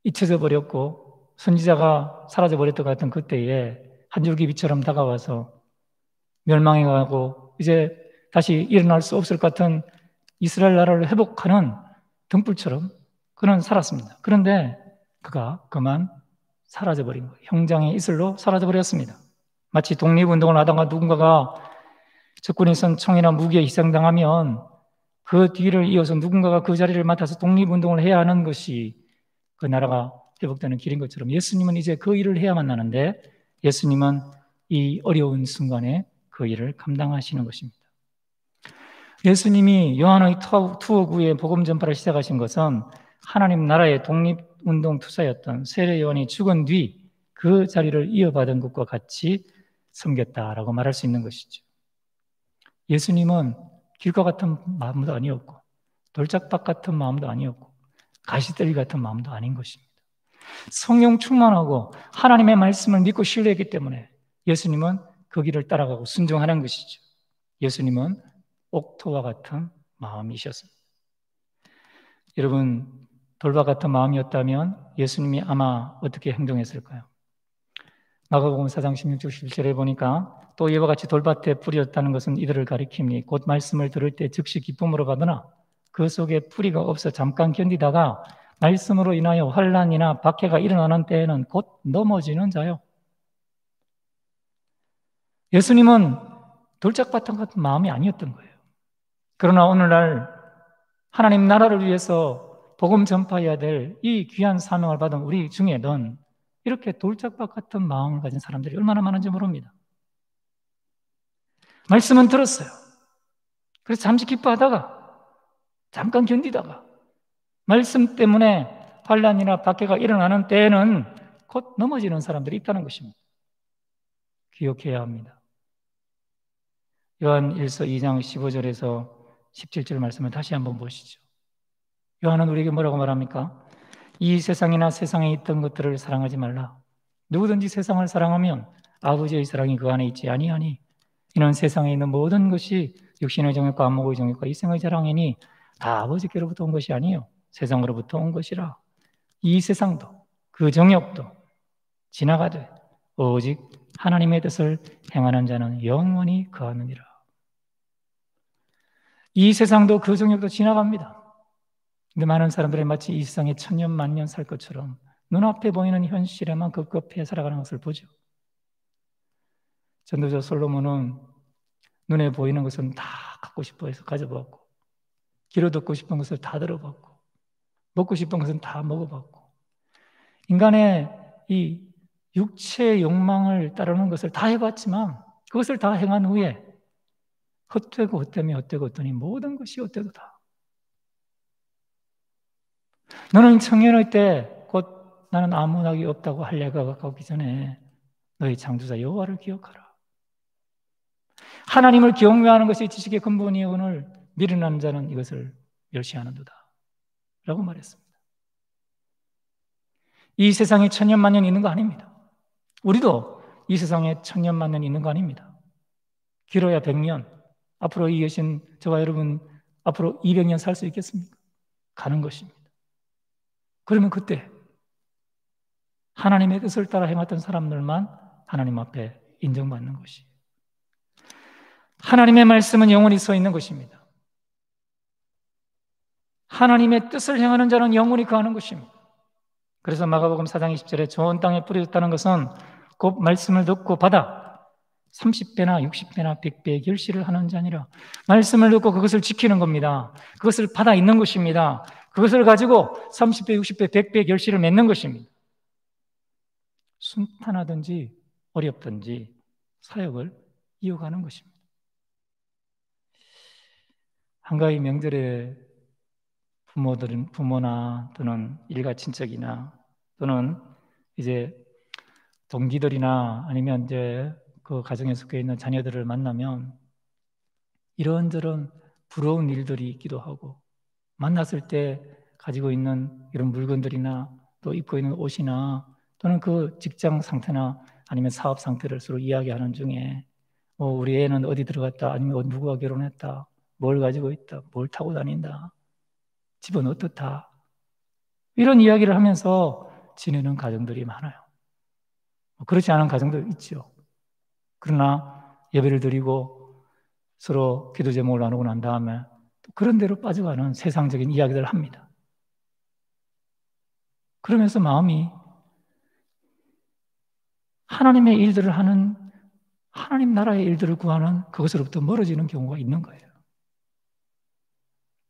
잊혀져 버렸고 선지자가 사라져 버렸던 것 같은 그때에 한 줄기 빛처럼 다가와서 멸망해 가고 이제 다시 일어날 수 없을 것 같은 이스라엘 나라를 회복하는 등불처럼 그는 살았습니다. 그런데 그가 그만 사라져버린 거예요. 형장의 이슬로 사라져버렸습니다. 마치 독립운동을 하다가 누군가가 적군이 선 총이나 무기에 희생당하면 그 뒤를 이어서 누군가가 그 자리를 맡아서 독립운동을 해야 하는 것이 그 나라가 회복되는 길인 것처럼 예수님은 이제 그 일을 해야만 하는데 예수님은 이 어려운 순간에 그 일을 감당하시는 것입니다. 예수님이 요한의 투옥 후에 복음 전파를 시작하신 것은 하나님 나라의 독립운동 투사였던 세례 요한이 죽은 뒤 그 자리를 이어받은 것과 같이 섬겼다라고 말할 수 있는 것이죠. 예수님은 길과 같은 마음도 아니었고 돌짝밭 같은 마음도 아니었고 가시떨기 같은 마음도 아닌 것입니다. 성령 충만하고 하나님의 말씀을 믿고 신뢰했기 때문에 예수님은 그 길을 따라가고 순종하는 것이죠. 예수님은 옥토와 같은 마음이셨습니다. 여러분, 돌과 같은 마음이었다면 예수님이 아마 어떻게 행동했을까요? 마가복음 4장 16절 17절에 보니까 또 이와 같이 돌밭에 뿌렸다는 것은 이들을 가리킴니 곧 말씀을 들을 때 즉시 기쁨으로 받으나 그 속에 뿌리가 없어 잠깐 견디다가 말씀으로 인하여 환난이나 박해가 일어나는 때에는 곧 넘어지는 자요. 예수님은 돌짝밭 같은 마음이 아니었던 거예요. 그러나 오늘날 하나님 나라를 위해서 복음 전파해야 될 이 귀한 사명을 받은 우리 중에는 이렇게 돌짝밭 같은 마음을 가진 사람들이 얼마나 많은지 모릅니다. 말씀은 들었어요. 그래서 잠시 기뻐하다가 잠깐 견디다가 말씀 때문에 환난이나 박해가 일어나는 때에는 곧 넘어지는 사람들이 있다는 것입니다. 기억해야 합니다. 요한 1서 2장 15절에서 17절 말씀을 다시 한번 보시죠. 요한은 우리에게 뭐라고 말합니까? 이 세상이나 세상에 있던 것들을 사랑하지 말라. 누구든지 세상을 사랑하면 아버지의 사랑이 그 안에 있지 아니하니 이는 세상에 있는 모든 것이 육신의 정욕과 안목의 정욕과 이생의 자랑이니 다 아버지께로부터 온 것이 아니요 세상으로부터 온 것이라. 이 세상도 그 정욕도 지나가되 오직 하나님의 뜻을 행하는 자는 영원히 거하느니라. 이 세상도 그 정욕도 지나갑니다. 근데 많은 사람들이 마치 이 세상에 천년 만년 살 것처럼 눈앞에 보이는 현실에만 급급해 살아가는 것을 보죠. 전도자 솔로몬은 눈에 보이는 것은 다 갖고 싶어 해서 가져봤고, 귀로 듣고 싶은 것을 다 들어봤고, 먹고 싶은 것은 다 먹어봤고, 인간의 이 육체의 욕망을 따르는 것을 다 해봤지만 그것을 다 행한 후에 헛되고 헛되며 헛되고 헛되니 모든 것이 헛되도다. 너는 청년의 때 곧 나는 아무 낙이 없다고 할 때가 가까우기 전에 너희 창조자 여호와를 기억하라. 하나님을 경외하는 것이 지식의 근본이요 오늘 미련한 자는 이것을 멸시하는도다 라고 말했습니다. 이 세상에 천년 만년 있는 거 아닙니다. 우리도 이 세상에 천년 만년 있는 거 아닙니다. 길어야 100년. 앞으로 이 계신 저와 여러분 앞으로 200년 살 수 있겠습니까? 가는 것입니다. 그러면 그때 하나님의 뜻을 따라 행했던 사람들만 하나님 앞에 인정받는 것이, 하나님의 말씀은 영원히 서 있는 것입니다. 하나님의 뜻을 행하는 자는 영원히 거하는 것입니다. 그래서 마가복음 4장 20절에 좋은 땅에 뿌려졌다는 것은 곧 말씀을 듣고 받아 30배나 60배나 100배의 결실을 하는 자니라. 말씀을 듣고 그것을 지키는 겁니다. 그것을 받아 있는 것입니다. 그것을 가지고 30배, 60배, 100배의 결실을 맺는 것입니다. 순탄하든지 어렵든지 사역을 이어가는 것입니다. 한가위 명절에 부모나 또는 일가 친척이나 또는 이제 동기들이나 아니면 이제 그 가정에 속해 있는 자녀들을 만나면 이런저런 부러운 일들이 있기도 하고, 만났을 때 가지고 있는 이런 물건들이나 또 입고 있는 옷이나 또는 그 직장 상태나 아니면 사업 상태를 서로 이야기하는 중에 우리 애는 어디 들어갔다, 아니면 누구와 결혼했다, 뭘 가지고 있다, 뭘 타고 다닌다, 집은 어떻다, 이런 이야기를 하면서 지내는 가정들이 많아요. 그렇지 않은 가정도 있죠. 그러나 예배를 드리고 서로 기도 제목을 나누고 난 다음에 또 그런 대로 빠져가는 세상적인 이야기들을 합니다. 그러면서 마음이 하나님의 일들을 하는, 하나님 나라의 일들을 구하는 그것으로부터 멀어지는 경우가 있는 거예요.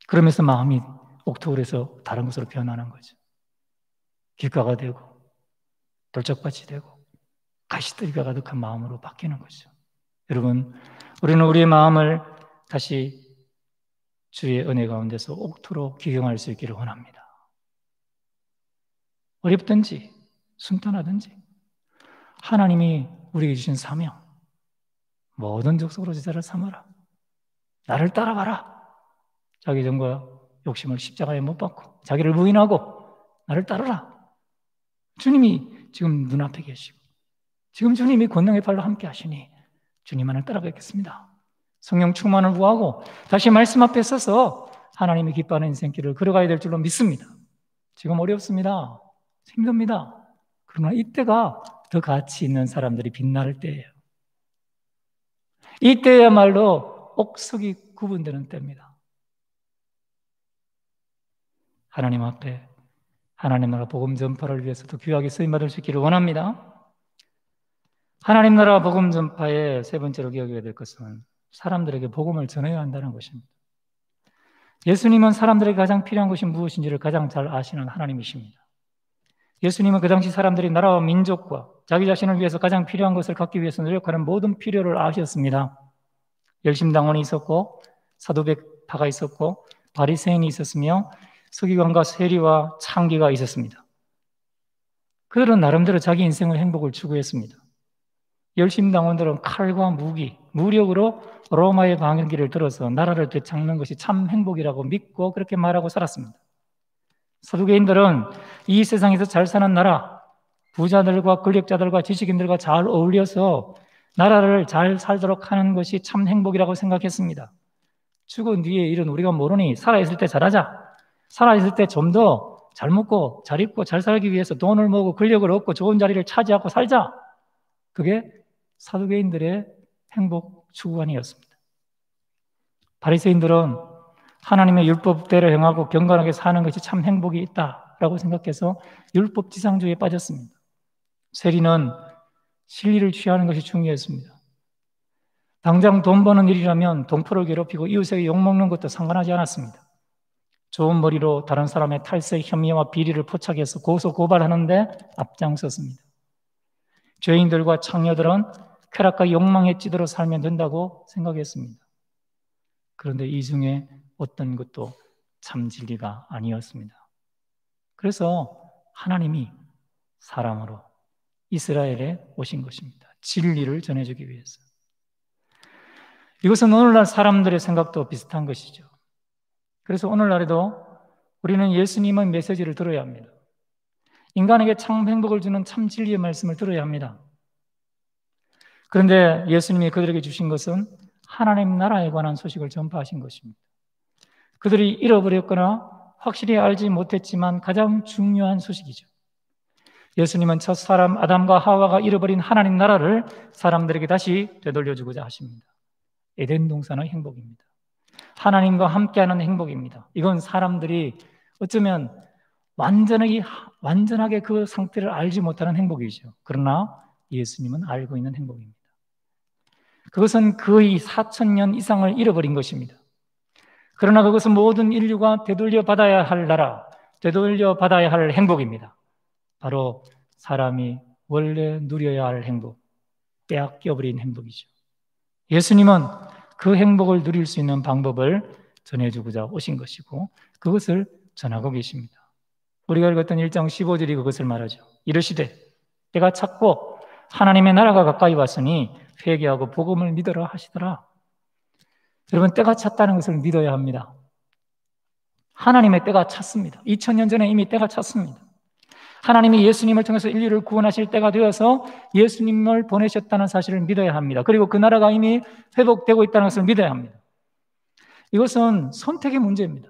그러면서 마음이 옥토울에서 다른 것으로 변하는 거죠. 길가가 되고 돌짝밭이 되고 가시떨기가 가득한 마음으로 바뀌는 거죠. 여러분, 우리는 우리의 마음을 다시 주의 은혜 가운데서 옥토로 기경할 수 있기를 원합니다. 어렵든지 순탄하든지 하나님이 우리에게 주신 사명, 모든 족속으로 제자를 삼아라, 나를 따라가라, 자기 정과 욕심을 십자가에 못 박고 자기를 부인하고 나를 따르라. 주님이 지금 눈앞에 계시고 지금 주님이 권능의 팔로 함께 하시니 주님만을 따라가겠습니다. 성령 충만을 구하고 다시 말씀 앞에 서서 하나님이 기뻐하는 인생길을 걸어가야 될 줄로 믿습니다. 지금 어렵습니다. 힘듭니다. 그러나 이때가 더 가치 있는 사람들이 빛날 때예요. 이때야말로 옥석이 구분되는 때입니다. 하나님 앞에 하나님 나라 복음 전파를 위해서도 귀하게 쓰임받을 수 있기를 원합니다. 하나님 나라 복음 전파의 세 번째로 기억해야 될 것은 사람들에게 복음을 전해야 한다는 것입니다. 예수님은 사람들에게 가장 필요한 것이 무엇인지를 가장 잘 아시는 하나님이십니다. 예수님은 그 당시 사람들이 나라와 민족과 자기 자신을 위해서 가장 필요한 것을 갖기 위해서 노력하는 모든 필요를 아셨습니다. 열심당원이 있었고 사도백파가 있었고 바리새인이 있었으며 서기관과 세리와 창기가 있었습니다. 그들은 나름대로 자기 인생의 행복을 추구했습니다. 열심당원들은 칼과 무기, 무력으로 로마의 방역기를 들어서 나라를 되찾는 것이 참 행복이라고 믿고 그렇게 말하고 살았습니다. 사두개인들은 이 세상에서 잘 사는 나라, 부자들과 권력자들과 지식인들과 잘 어울려서 나라를 잘 살도록 하는 것이 참 행복이라고 생각했습니다. 죽은 뒤에 일은 우리가 모르니 살아있을 때 잘하자. 살아있을 때 좀 더 잘 먹고 잘 입고 잘 살기 위해서 돈을 모으고 권력을 얻고 좋은 자리를 차지하고 살자. 그게 사두개인들의 행복 추구관이었습니다. 바리새인들은 하나님의 율법대로 행하고 경건하게 사는 것이 참 행복이 있다라고 생각해서 율법지상주의에 빠졌습니다. 세리는 실리를 취하는 것이 중요했습니다. 당장 돈 버는 일이라면 동포를 괴롭히고 이웃에게 욕먹는 것도 상관하지 않았습니다. 좋은 머리로 다른 사람의 탈세, 혐의와 비리를 포착해서 고소, 고발하는데 앞장섰습니다. 죄인들과 창녀들은 쾌락과 욕망에 찌들어 살면 된다고 생각했습니다. 그런데 이 중에 어떤 것도 참 진리가 아니었습니다. 그래서 하나님이 사람으로 이스라엘에 오신 것입니다. 진리를 전해주기 위해서. 이것은 오늘날 사람들의 생각도 비슷한 것이죠. 그래서 오늘날에도 우리는 예수님의 메시지를 들어야 합니다. 인간에게 참 행복을 주는 참 진리의 말씀을 들어야 합니다. 그런데 예수님이 그들에게 주신 것은 하나님 나라에 관한 소식을 전파하신 것입니다. 그들이 잃어버렸거나 확실히 알지 못했지만 가장 중요한 소식이죠. 예수님은 첫 사람 아담과 하와가 잃어버린 하나님 나라를 사람들에게 다시 되돌려주고자 하십니다. 에덴 동산의 행복입니다. 하나님과 함께하는 행복입니다. 이건 사람들이 어쩌면 완전하게 그 상태를 알지 못하는 행복이죠. 그러나 예수님은 알고 있는 행복입니다. 그것은 거의 4,000년 이상을 잃어버린 것입니다. 그러나 그것은 모든 인류가 되돌려 받아야 할 나라, 되돌려 받아야 할 행복입니다. 바로 사람이 원래 누려야 할 행복, 빼앗겨버린 행복이죠. 예수님은 그 행복을 누릴 수 있는 방법을 전해주고자 오신 것이고 그것을 전하고 계십니다. 우리가 읽었던 1장 15절이 그것을 말하죠. 이르시되 때가 찼고 하나님의 나라가 가까이 왔으니 회개하고 복음을 믿으라 하시더라. 여러분, 때가 찼다는 것을 믿어야 합니다. 하나님의 때가 찼습니다. 2000년 전에 이미 때가 찼습니다. 하나님이 예수님을 통해서 인류를 구원하실 때가 되어서 예수님을 보내셨다는 사실을 믿어야 합니다. 그리고 그 나라가 이미 회복되고 있다는 것을 믿어야 합니다. 이것은 선택의 문제입니다.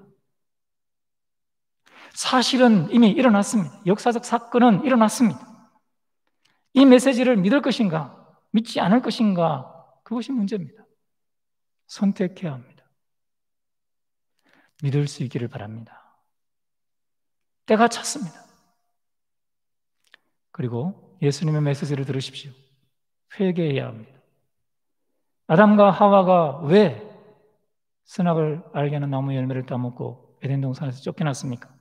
사실은 이미 일어났습니다. 역사적 사건은 일어났습니다. 이 메시지를 믿을 것인가, 믿지 않을 것인가, 그것이 문제입니다. 선택해야 합니다. 믿을 수 있기를 바랍니다. 때가 찼습니다. 그리고 예수님의 메시지를 들으십시오. 회개해야 합니다. 아담과 하와가 왜 선악을 알게 하는 나무 열매를 따먹고 에덴 동산에서 쫓겨났습니까?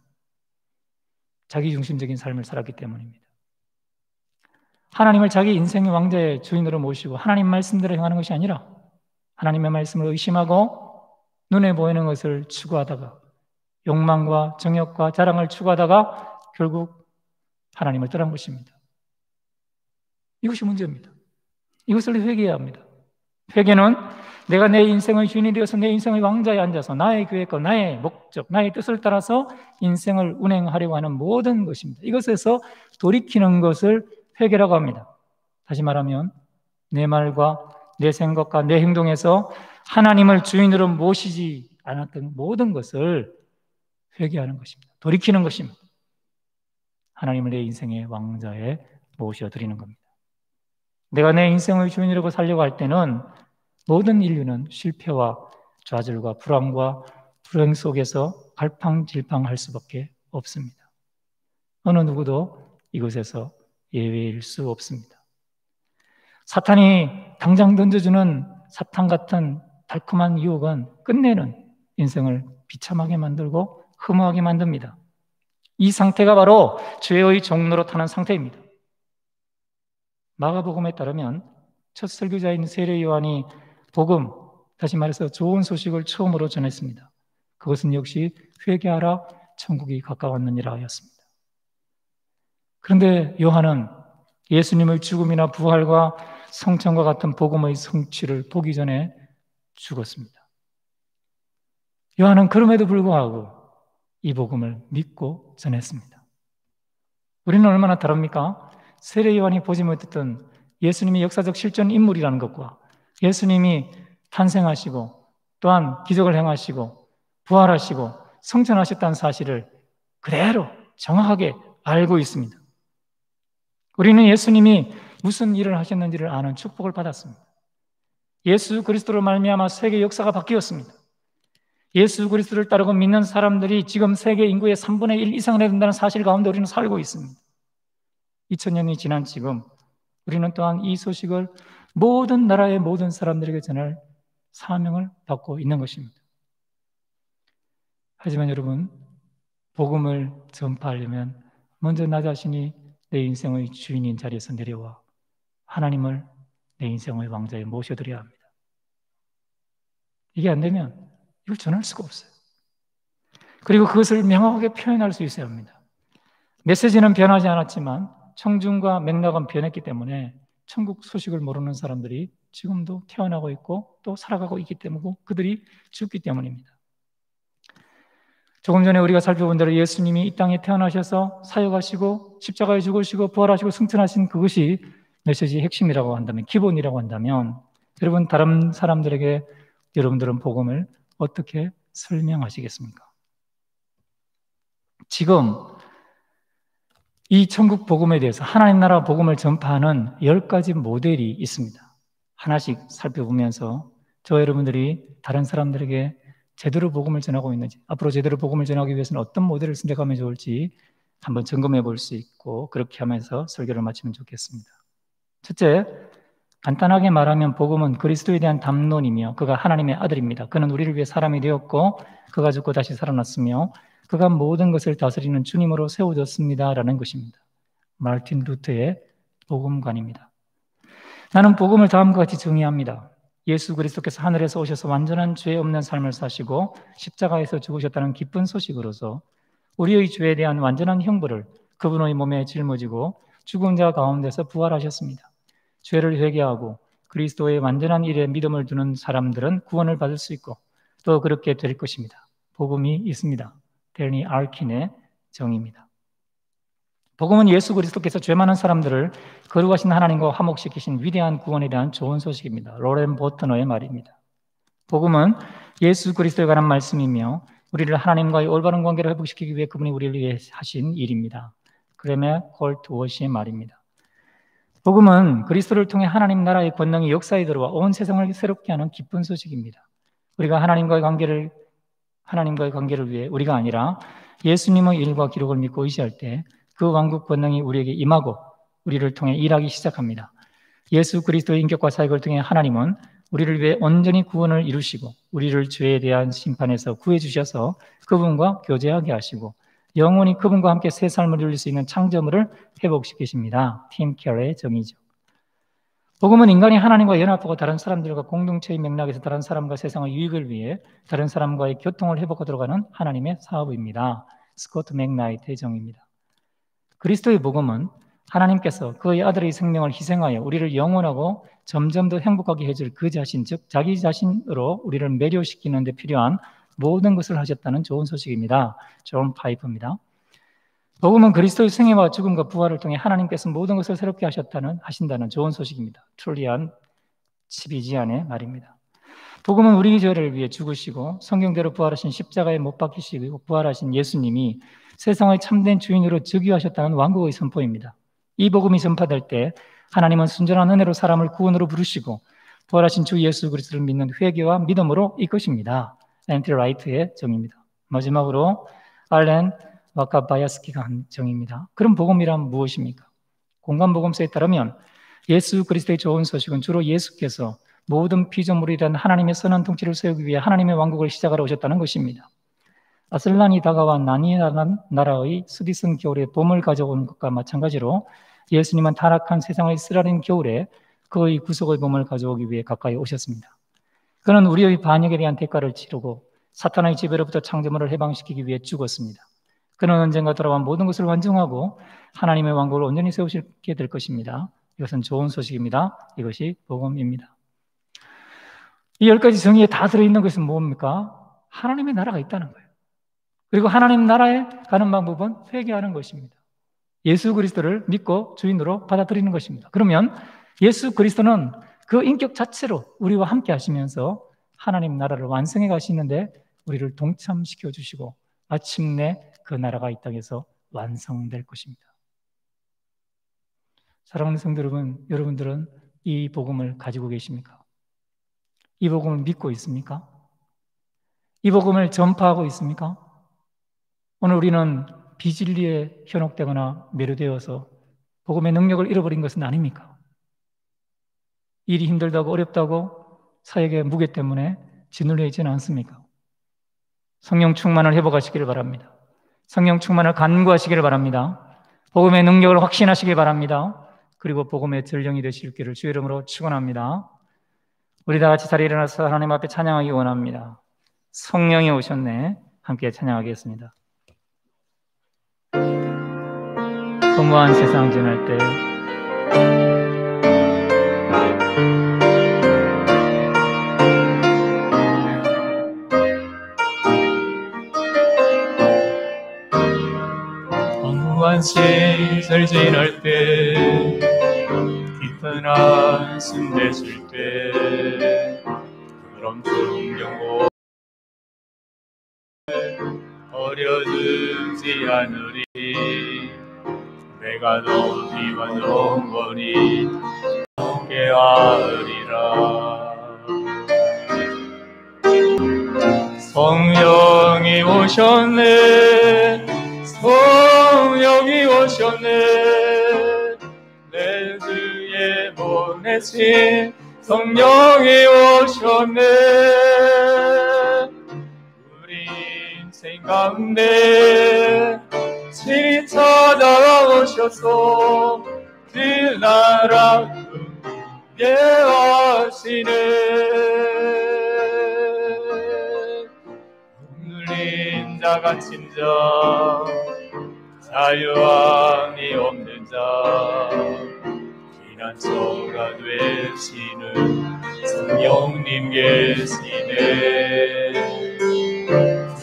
자기중심적인 삶을 살았기 때문입니다. 하나님을 자기 인생의 왕자의 주인으로 모시고 하나님 말씀대로 행하는 것이 아니라 하나님의 말씀을 의심하고 눈에 보이는 것을 추구하다가 욕망과 정욕과 자랑을 추구하다가 결국 하나님을 떠난 것입니다. 이것이 문제입니다. 이것을 회개해야 합니다. 회개는 내가 내 인생의 주인이 되어서 내 인생의 왕자에 앉아서 나의 계획과 나의 목적, 나의 뜻을 따라서 인생을 운행하려고 하는 모든 것입니다. 이것에서 돌이키는 것을 회개라고 합니다. 다시 말하면 내 말과 내 생각과 내 행동에서 하나님을 주인으로 모시지 않았던 모든 것을 회개하는 것입니다. 돌이키는 것입니다. 하나님을 내 인생의 왕자에 모셔드리는 겁니다. 내가 내 인생의 주인이라고 살려고 할 때는 모든 인류는 실패와 좌절과 불안과 불행 속에서 갈팡질팡할 수밖에 없습니다. 어느 누구도 이곳에서 예외일 수 없습니다. 사탄이 당장 던져주는 사탄 같은 달콤한 유혹은 끝내는 인생을 비참하게 만들고 허무하게 만듭니다. 이 상태가 바로 죄의 종로로 타는 상태입니다. 마가복음에 따르면 첫 설교자인 세례 요한이 복음, 다시 말해서 좋은 소식을 처음으로 전했습니다. 그것은 역시 회개하라, 천국이 가까웠느니라 하였습니다. 그런데 요한은 예수님의 죽음이나 부활과 성천과 같은 복음의 성취를 보기 전에 죽었습니다. 요한은 그럼에도 불구하고 이 복음을 믿고 전했습니다. 우리는 얼마나 다릅니까? 세례 요한이 보지 못했던 예수님이 역사적 실존 인물이라는 것과 예수님이 탄생하시고 또한 기적을 행하시고 부활하시고 성천하셨다는 사실을 그대로 정확하게 알고 있습니다. 우리는 예수님이 무슨 일을 하셨는지를 아는 축복을 받았습니다. 예수 그리스도로 말미암아 세계 역사가 바뀌었습니다. 예수 그리스도를 따르고 믿는 사람들이 지금 세계 인구의 3분의 1 이상을 된다는 사실 가운데 우리는 살고 있습니다. 2000년이 지난 지금 우리는 또한 이 소식을 모든 나라의 모든 사람들에게 전할 사명을 받고 있는 것입니다. 하지만 여러분, 복음을 전파하려면 먼저 나 자신이 내 인생의 주인인 자리에서 내려와 하나님을 내 인생의 왕자에 모셔드려야 합니다. 이게 안 되면 이걸 전할 수가 없어요. 그리고 그것을 명확하게 표현할 수 있어야 합니다. 메시지는 변하지 않았지만 청중과 맥락은 변했기 때문에 천국 소식을 모르는 사람들이 지금도 태어나고 있고 또 살아가고 있기 때문이고 그들이 죽기 때문입니다. 조금 전에 우리가 살펴본 대로 예수님이 이 땅에 태어나셔서 사역하시고 십자가에 죽으시고 부활하시고 승천하신 그것이 메시지의 핵심이라고 한다면, 기본이라고 한다면 여러분, 다른 사람들에게 여러분들은 복음을 어떻게 설명하시겠습니까? 지금 이 천국 복음에 대해서 하나님 나라 복음을 전파하는 10가지 모델이 있습니다. 하나씩 살펴보면서 저 여러분들이 다른 사람들에게 제대로 복음을 전하고 있는지, 앞으로 제대로 복음을 전하기 위해서는 어떤 모델을 선택하면 좋을지 한번 점검해 볼 수 있고 그렇게 하면서 설교를 마치면 좋겠습니다. 첫째, 간단하게 말하면 복음은 그리스도에 대한 담론이며 그가 하나님의 아들입니다. 그는 우리를 위해 사람이 되었고 그가 죽고 다시 살아났으며 그가 모든 것을 다스리는 주님으로 세워졌습니다 라는 것입니다. 마르틴 루터의 복음관입니다. 나는 복음을 다음과 같이 정의합니다. 예수 그리스도께서 하늘에서 오셔서 완전한 죄 없는 삶을 사시고 십자가에서 죽으셨다는 기쁜 소식으로서 우리의 죄에 대한 완전한 형벌을 그분의 몸에 짊어지고 죽은 자 가운데서 부활하셨습니다. 죄를 회개하고 그리스도의 완전한 일에 믿음을 두는 사람들은 구원을 받을 수 있고 또 그렇게 될 것입니다. 복음이 있습니다. 데니 알킨의 정의입니다. 복음은 예수 그리스도께서 죄 많은 사람들을 거룩하신 하나님과 화목시키신 위대한 구원에 대한 좋은 소식입니다. 로렌 보트너의 말입니다. 복음은 예수 그리스도에 관한 말씀이며 우리를 하나님과의 올바른 관계를 회복시키기 위해 그분이 우리를 위해 하신 일입니다. 그레메 콜트 워시의 말입니다. 복음은 그리스도를 통해 하나님 나라의 권능이 역사에 들어와 온 세상을 새롭게 하는 기쁜 소식입니다. 우리가 하나님과의 관계를 위해 우리가 아니라 예수님의 일과 기록을 믿고 의지할 때 그 왕국 권능이 우리에게 임하고 우리를 통해 일하기 시작합니다. 예수 그리스도의 인격과 사역을 통해 하나님은 우리를 위해 온전히 구원을 이루시고 우리를 죄에 대한 심판에서 구해 주셔서 그분과 교제하게 하시고 영원히 그분과 함께 새 삶을 누릴 수 있는 창조물을 회복시키십니다. 팀 켈러의 정의죠. 복음은 인간이 하나님과 연합하고 다른 사람들과 공동체의 맥락에서 다른 사람과 세상의 유익을 위해 다른 사람과의 교통을 회복하도록 하는 하나님의 사업입니다. 스코트 맥나이트의 정의입니다. 그리스도의 복음은 하나님께서 그의 아들의 생명을 희생하여 우리를 영원하고 점점 더 행복하게 해줄 그 자신, 즉 자기 자신으로 우리를 매료시키는 데 필요한 모든 것을 하셨다는 좋은 소식입니다. 존 파이퍼입니다. 복음은 그리스도의 생애와 죽음과 부활을 통해 하나님께서 모든 것을 새롭게 하신다는 좋은 소식입니다. 트롤리안 치비지안의 말입니다. 복음은 우리 죄를 위해 죽으시고 성경대로 부활하신 십자가에 못 박히시고 부활하신 예수님이 세상의 참된 주인으로 즉위하셨다는 왕국의 선포입니다. 이 복음이 전파될 때 하나님은 순전한 은혜로 사람을 구원으로 부르시고 부활하신 주 예수 그리스도를 믿는 회개와 믿음으로 이끄십니다. 앤티 라이트의 정의입니다. 마지막으로 알렌 와카바야스키가 한 정의입니다. 그럼 복음이란 무엇입니까? 공간복음서에 따르면 예수 그리스도의 좋은 소식은 주로 예수께서 모든 피조물에 대한 하나님의 선한 통치를 세우기 위해 하나님의 왕국을 시작하러 오셨다는 것입니다. 아슬란이 다가와 나니라는 나라의 수디슨 겨울에 봄을 가져오는 것과 마찬가지로 예수님은 타락한 세상의 쓰라린 겨울에 그의 구속의 봄을 가져오기 위해 가까이 오셨습니다. 그는 우리의 반역에 대한 대가를 치르고 사탄의 지배로부터 창조물을 해방시키기 위해 죽었습니다. 그는 언젠가 돌아와 모든 것을 완성하고 하나님의 왕국을 온전히 세우시게 될 것입니다. 이것은 좋은 소식입니다. 이것이 복음입니다. 이 10가지 정의에 다 들어있는 것은 뭡니까? 하나님의 나라가 있다는 거예요. 그리고 하나님 나라에 가는 방법은 회개하는 것입니다. 예수 그리스도를 믿고 주인으로 받아들이는 것입니다. 그러면 예수 그리스도는 그 인격 자체로 우리와 함께 하시면서 하나님 나라를 완성해 가시는데 우리를 동참시켜 주시고 마침내 그 나라가 이 땅에서 완성될 것입니다. 사랑하는 성도 여러분, 여러분들은 이 복음을 가지고 계십니까? 이 복음을 믿고 있습니까? 이 복음을 전파하고 있습니까? 오늘 우리는 비진리에 현혹되거나 매료되어서 복음의 능력을 잃어버린 것은 아닙니까? 일이 힘들다고 어렵다고 사역의 무게 때문에 짓눌려 있지는 않습니까? 성령 충만을 회복하시기를 바랍니다. 성령 충만을 간구하시기를 바랍니다. 복음의 능력을 확신하시길 바랍니다. 그리고 복음의 전령이 되실 길을 주의 이름으로 축원합니다. 우리 다 같이 자리에 일어나서 하나님 앞에 찬양하기 원합니다. 성령이 오셨네. 함께 찬양하겠습니다. 허무한 세상 지날 때 허무한 시절 지날 때 깊은 한숨 내쉴 때 그럼 존경고 어려들지 않으리 내가 높이와 높으니 함께하리라. 성령이 오셨네 성령이 오셨네 내 주에 보내신 성령이 오셨네 우리 인생 가운데 친히 찾아오셔서 그 나라 꿈꾸게 하시네 눌린 자 갇힌 자 자유함이 없는 자 피난처가 되시는 성령님 계시네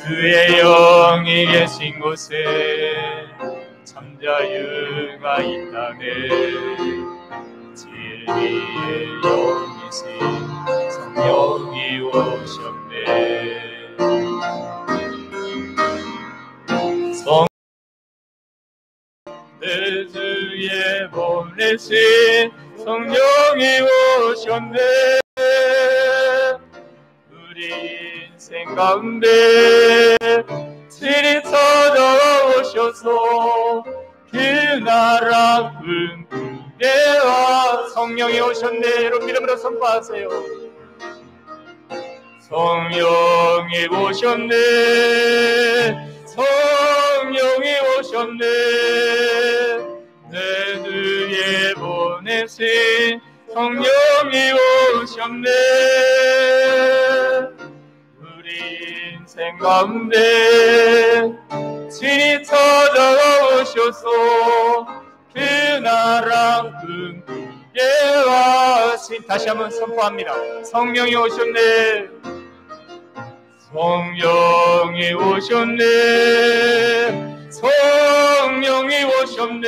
그의 영이 계신 곳에 참 자유가 있다네 진리의 영이신 성령이 오셨네 내 주에 보내신 성령이 오셨네 우리 인생 가운데 친히 찾아오셔서 그 나라 꿈꾸게 와 성령이 오셨네 여러분 믿음으로 선포하세요 성령이 오셨네 성령이 오셨네 내 주에 보내신 성령이 오셨네 우리 인생 가운데 친히 찾아오셔서 그 나라 꿈꾸게 하신 다시 한번 선포합니다 성령이 오셨네 성령이 오셨네 성령이 오셨네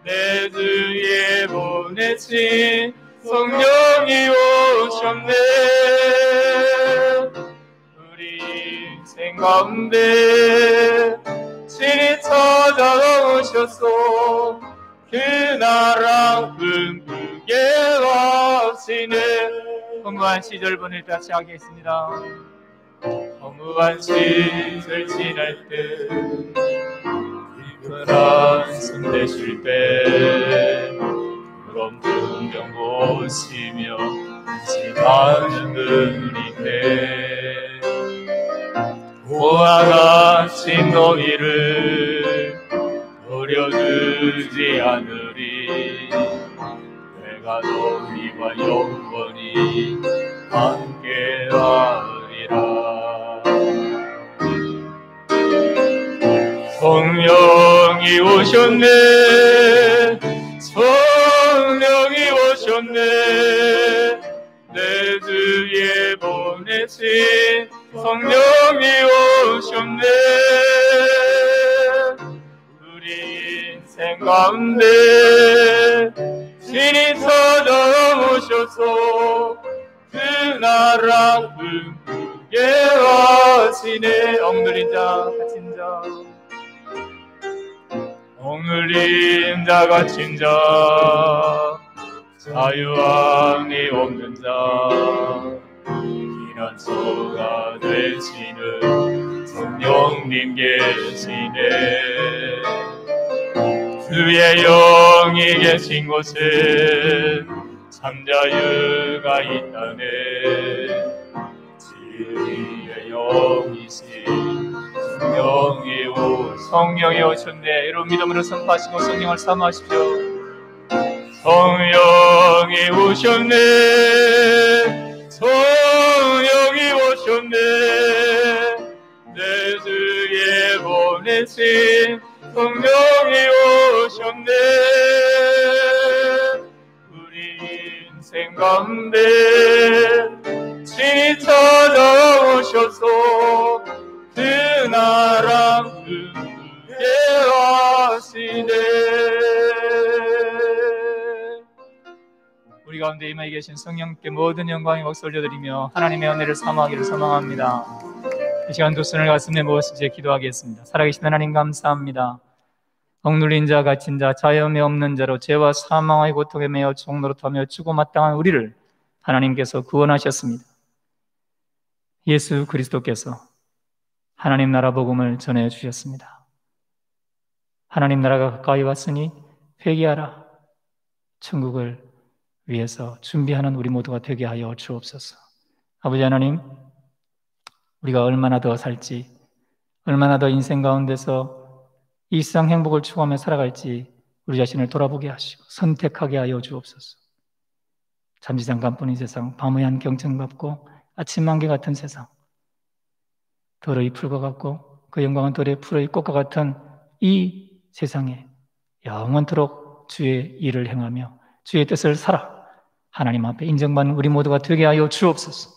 내 주에 보내신 성령이 오셨네 우리 인생 가운데 친히 찾아오셔서 그 나라 꿈꾸게 하시네 허무한 시절 보낼 때 같이 하겠습니다. 허무한 시절 지날 때 깊은 한숨 내쉴 때 그럼 풍경 보시며 지나는 우리 때 모아 갇힌 너희를 버려두지 않으리. 내가 너희와 영원히 함께하리라. 성령이 오셨네, 성령이 오셨네, 내 주위에 보내신 성령이 오셨네. 우리 인생 가운데 신이 찾아오셔서 그 나라 꿈꾸게 하시네. 억눌린 자 갇힌 자, 억눌린 자 갇힌 자, 자유함이 없는 자, 피난처가 되시는 성령님 계시네. 주의 영이 계신 곳에 참 자유가 있다네. 진리의 영이신 성령이 오셨네. 이런 믿음으로 선포하시고 성령을 사모하십시오. 성령이 오셨네, 성령이 오셨네, 내 주에 보내신 성령이 오셨네. 우리 인생 가운데 친히 찾아오셔서 그 나라 꿈꾸게 하시네. 우리 가운데 임하에 계신 성령께 모든 영광의 박수 올려드리며 하나님의 은혜를 사모하기를 소망합니다. 이 시간 두 손을 가슴에 모아서 이제 기도하겠습니다. 살아계신 하나님 감사합니다. 억눌린 자, 갇힌 자, 자유함이 없는 자로 죄와 사망의 고통에 매여 종노릇하며 죽고 마땅한 우리를 하나님께서 구원하셨습니다. 예수 그리스도께서 하나님 나라 복음을 전해주셨습니다. 하나님 나라가 가까이 왔으니 회개하라. 천국을 위해서 준비하는 우리 모두가 되게 하여 주옵소서. 아버지 하나님, 우리가 얼마나 더 살지, 얼마나 더 인생 가운데서 이 세상 행복을 추구하며 살아갈지 우리 자신을 돌아보게 하시고 선택하게 하여 주옵소서. 잠시 잠깐뿐인 세상, 밤의한 경청받고 아침 안개 같은 세상, 덜의 풀과 같고 그 영광은 덜의 풀의 꽃과 같은 이 세상에 영원토록 주의 일을 행하며 주의 뜻을 살아 하나님 앞에 인정받는 우리 모두가 되게 하여 주옵소서.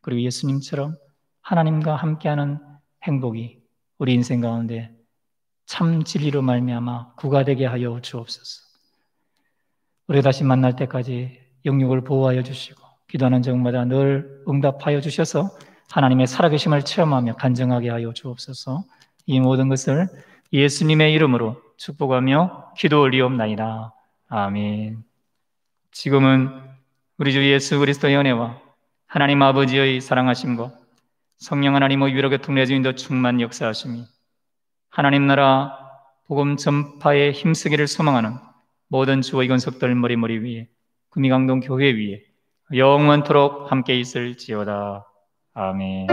그리고 예수님처럼 하나님과 함께하는 행복이 우리 인생 가운데 참 진리로 말미암아 구가되게 하여 주옵소서. 우리가 다시 만날 때까지 영육을 보호하여 주시고 기도하는 적마다 늘 응답하여 주셔서 하나님의 살아계심을 체험하며 간증하게 하여 주옵소서. 이 모든 것을 예수님의 이름으로 축복하며 기도 올리옵나이다. 아멘. 지금은 우리 주 예수 그리스도의 은혜와 하나님 아버지의 사랑하심과 성령 하나님의 위로교통 내주인도 충만 역사하심이 하나님 나라 복음 전파에 힘쓰기를 소망하는 모든 주의 권속들 머리 위에 구미강동 교회 위에 영원토록 함께 있을지어다. 아멘.